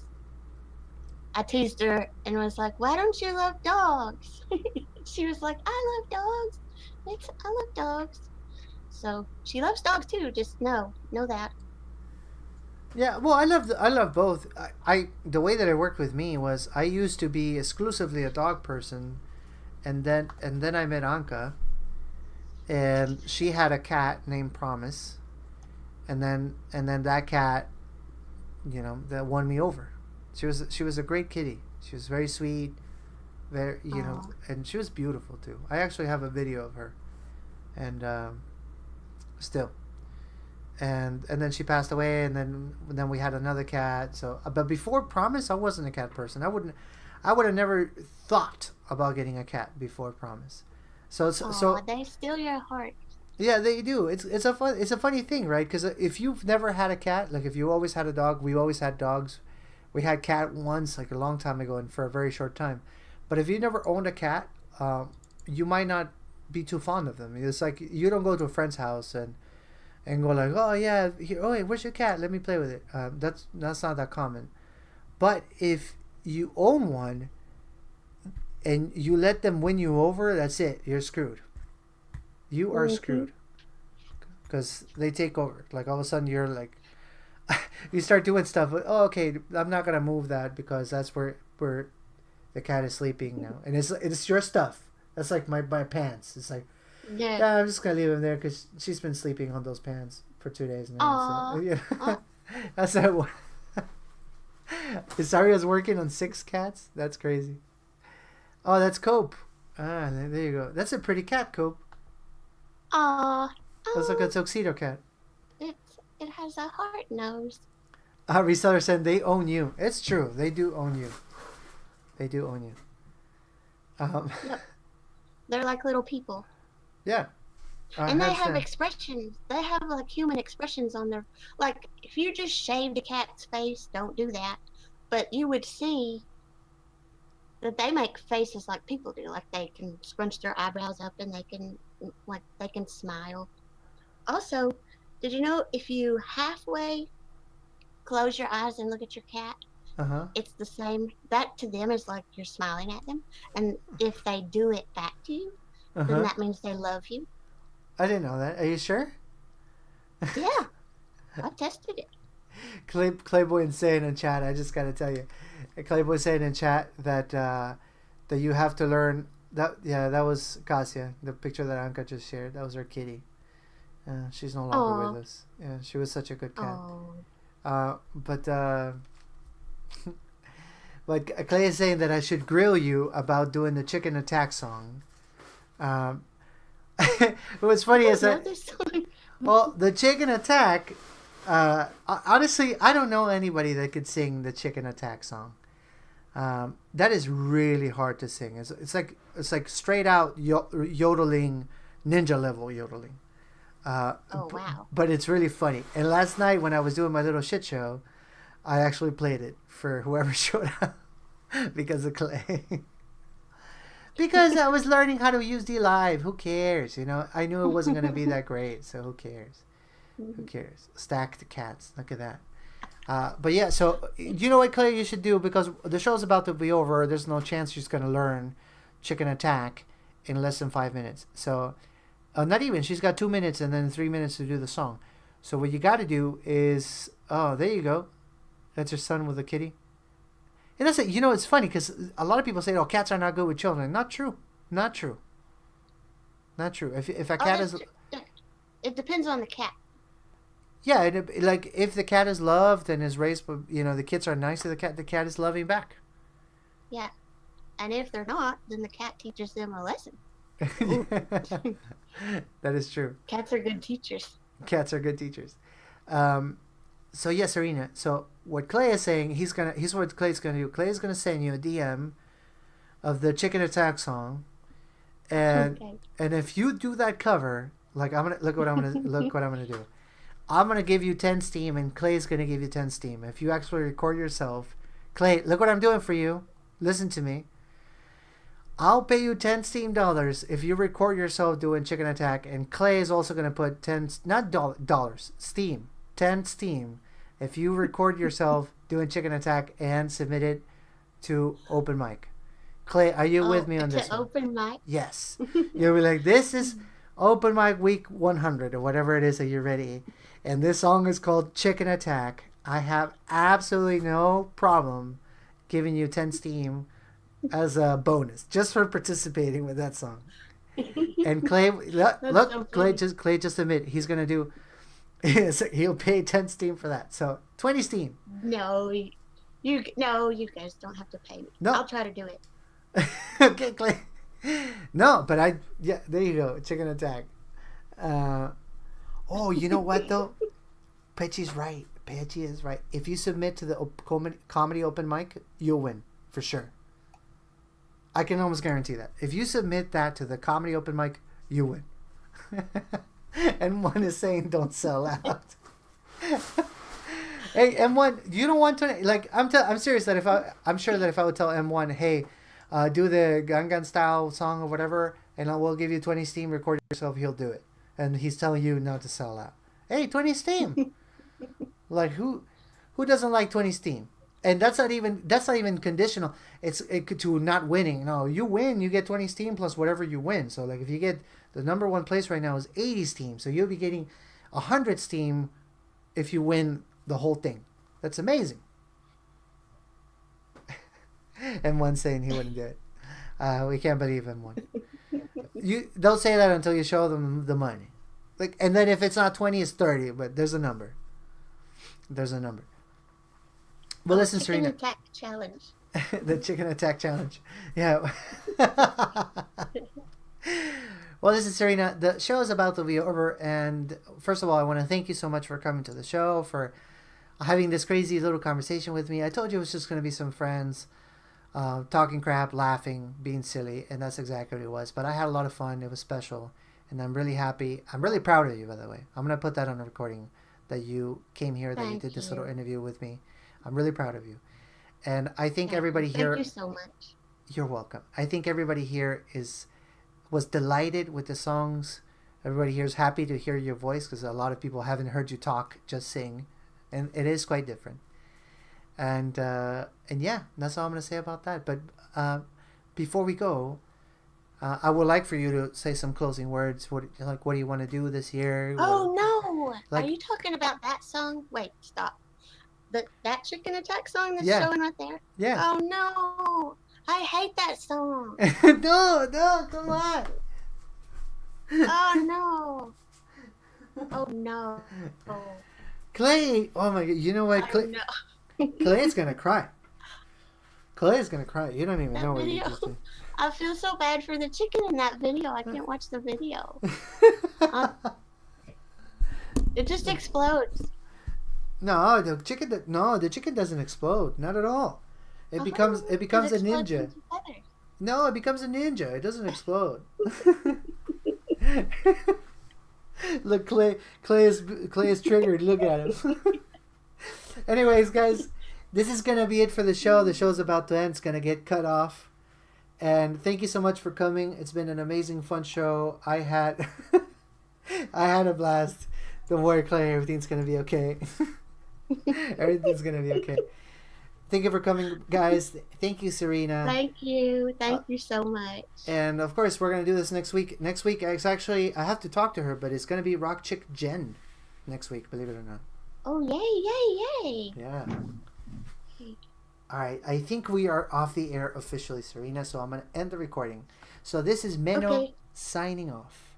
I teased her and was like, "Why don't you love dogs?" She was like, "I love dogs. I love dogs." So she loves dogs too. Just know that. Yeah, well, I love both. I the way that it worked with me was I used to be exclusively a dog person, and then I met Anka, and she had a cat named Promise, and then that cat, that won me over. She was a great kitty. She was very sweet, very Aw. and she was beautiful too. I actually have a video of her, and still, and then she passed away, and then we had another cat. So, but before Promise, I wasn't a cat person. I would have never thought about getting a cat before Promise. So Aw, they steal your heart. yeah, they do. It's a funny thing, right? Because if you've never had a cat, like if you always had a dog, we always had dogs. We had cat once, like a long time ago, and for a very short time. But if you never owned a cat, you might not be too fond of them. It's like you don't go to a friend's house and go like, oh yeah, here, oh hey, where's your cat? Let me play with it. That's not that common. But if you own one and you let them win you over, that's it. You're screwed. You are screwed because they take over. Like all of a sudden, you're like, you start doing stuff. Oh, okay, I'm not gonna move that because that's where the cat is sleeping now, and it's your stuff. That's like my pants. It's like, Yeah. yeah, I'm just gonna leave him there because she's been sleeping on those pants for 2 days now. Aw. So, yeah. Aw. That's that. Isaria's working on 6 cats. That's crazy. Oh, that's Cope. Ah, there you go. That's a pretty cat, Cope. Aw. Looks like a tuxedo cat. It has a heart nose. Reseller said they own you. It's true. They do own you. They do own you. Yep. They're like little people. Yeah. And they That's have fair. expressions. They have like human expressions on their, like if you just shaved a cat's face, don't do that. But you would see that they make faces like people do. Like they can scrunch their eyebrows up and they can smile. Also, did you know if you halfway close your eyes and look at your cat, Uh-huh. it's the same. That to them is like you're smiling at them. And if they do it back to you, then Uh-huh. that means they love you. I didn't know that. Are you sure? Yeah, I've tested it. Clayboy saying in chat, I just gotta tell you, Clayboy saying in chat that you have to learn that. Yeah, that was Kasia, the picture that Anka just shared. That was her kitty. She's no longer Aw. with us. Yeah, she was such a good cat. Oh. But but Clay is saying that I should grill you about doing the chicken attack song. What's funny is that well, the chicken attack. Honestly, I don't know anybody that could sing the chicken attack song. That is really hard to sing. It's like straight out yodeling, ninja level yodeling. Oh wow. But it's really funny. And last night when I was doing my little shit show, I actually played it for whoever showed up because of Clay. Because I was learning how to use D Live. Who cares? I knew it wasn't going to be that great, so who cares? Who cares? Stack the cats. Look at that. But yeah, so you know what, Clay, you should do, because the show's about to be over. There's no chance she's going to learn Chicken Attack in less than 5 minutes. So, not even. She's got 2 minutes and then 3 minutes to do the song. So what you got to do is, oh, there you go. That's your son with a kitty. And that's it. It's funny because a lot of people say, oh, cats are not good with children. Not true. Not true. Not true. If a cat is... It depends on the cat. Yeah, like if the cat is loved and is raised, the kids are nice to the cat is loving back. Yeah. And if they're not, then the cat teaches them a lesson. That is true. Cats are good teachers. Cats are good teachers. So yes, Serena. So what Clay is saying, he's what Clay's gonna do. Clay's gonna send you a DM of the Chicken Attack song, and Okay. and if you do that cover, like I'm gonna look what I'm gonna do. I'm gonna give you 10 Steam, and Clay's gonna give you 10 Steam. If you actually record yourself, Clay, look what I'm doing for you. Listen to me. I'll pay you 10 Steam dollars if you record yourself doing Chicken Attack, and Clay is also gonna put 10 not dollars Steam 10 Steam if you record yourself doing Chicken Attack and submit it to open mic. Clay, are you with me on this to one? open mic? Yes. You'll be like, this is open mic week 100 or whatever it is that you're ready. And this song is called Chicken Attack. I have absolutely no problem giving you 10 Steam as a bonus just for participating with that song. And Clay, look, so Clay just admit he's going to do, he'll pay 10 Steam for that. So 20 Steam. No, you guys don't have to pay me. No. I'll try to do it. Okay, Clay. No, but there you go. Chicken Attack. Oh, you know what though? Pechi's right. Pechi is right. If you submit to the comedy open mic, you'll win for sure. I can almost guarantee that. If you submit that to the comedy open mic, you win. And one is saying don't sell out. Hey, M1, you don't want to like. I'm serious that I'm sure that if I would tell M1, hey, do the Gangnam Style song or whatever, and we'll give you 20 Steam. Record yourself, he'll do it. And he's telling you not to sell out. Hey, 20 Steam. Like who doesn't like 20 Steam? And that's not even conditional. It's to not winning. No, you win, you get 20 Steam plus whatever you win. So like if you get the number one place right now is 80 Steam, so you'll be getting 100 Steam if you win the whole thing. That's amazing. M1 saying he wouldn't do it. We can't believe M1. You don't say that until you show them the money. Like, and then if it's not 20, it's 30. But there's a number. There's a number. Well, listen, Chicken Serena. Attack Challenge. The Chicken Attack Challenge. Yeah. Well, listen, Serena. The show is about to be over, and first of all, I want to thank you so much for coming to the show, for having this crazy little conversation with me. I told you it was just going to be some friends. Talking crap, laughing, being silly, and that's exactly what it was. But I had a lot of fun. It was special, and I'm really happy. I'm really proud of you, by the way. I'm going to put that on the recording that you came here, that you did this little interview with me. I'm really proud of you. And I think everybody here... Thank you so much. You're welcome. I think everybody here was delighted with the songs. Everybody here is happy to hear your voice because a lot of people haven't heard you talk, just sing. And it is quite different. And yeah, that's all I'm going to say about that. But before we go, I would like for you to say some closing words. What do you want to do this year? Oh, no. Like, are you talking about that song? Wait, stop. That Chicken Attack song that's Yeah. showing right there? Yeah. Oh, no. I hate that song. No, come on. Oh, no. Oh, no. Oh, Clay. Oh, my God. You know what? Clay, no. Clay's going to cry. Clay's going to cry. You don't even know what you video. just did. I feel so bad for the chicken in that video. I can't watch the video. It just explodes. No, the chicken doesn't explode. Not at all. It becomes a explodes ninja. into feathers. No, it becomes a ninja. It doesn't explode. Look, Clay is triggered. Look at him. Anyways, guys, this is gonna be it for the show. The show's about to end. It's gonna get cut off. And thank you so much for coming. It's been an amazing, fun show. I had a blast. Don't worry, Clay. Everything's gonna be okay. Everything's gonna be okay. Thank you for coming, guys. Thank you, Serena. Thank you. Thank you so much. And of course, we're gonna do this next week. Next week, it's actually I have to talk to her, but it's gonna be Rock Chick Jen next week. Believe it or not. Oh, yay, yay, yay. Yeah. All right. I think we are off the air officially, Serena. So I'm gonna end the recording. So this is Menno Okay. signing off.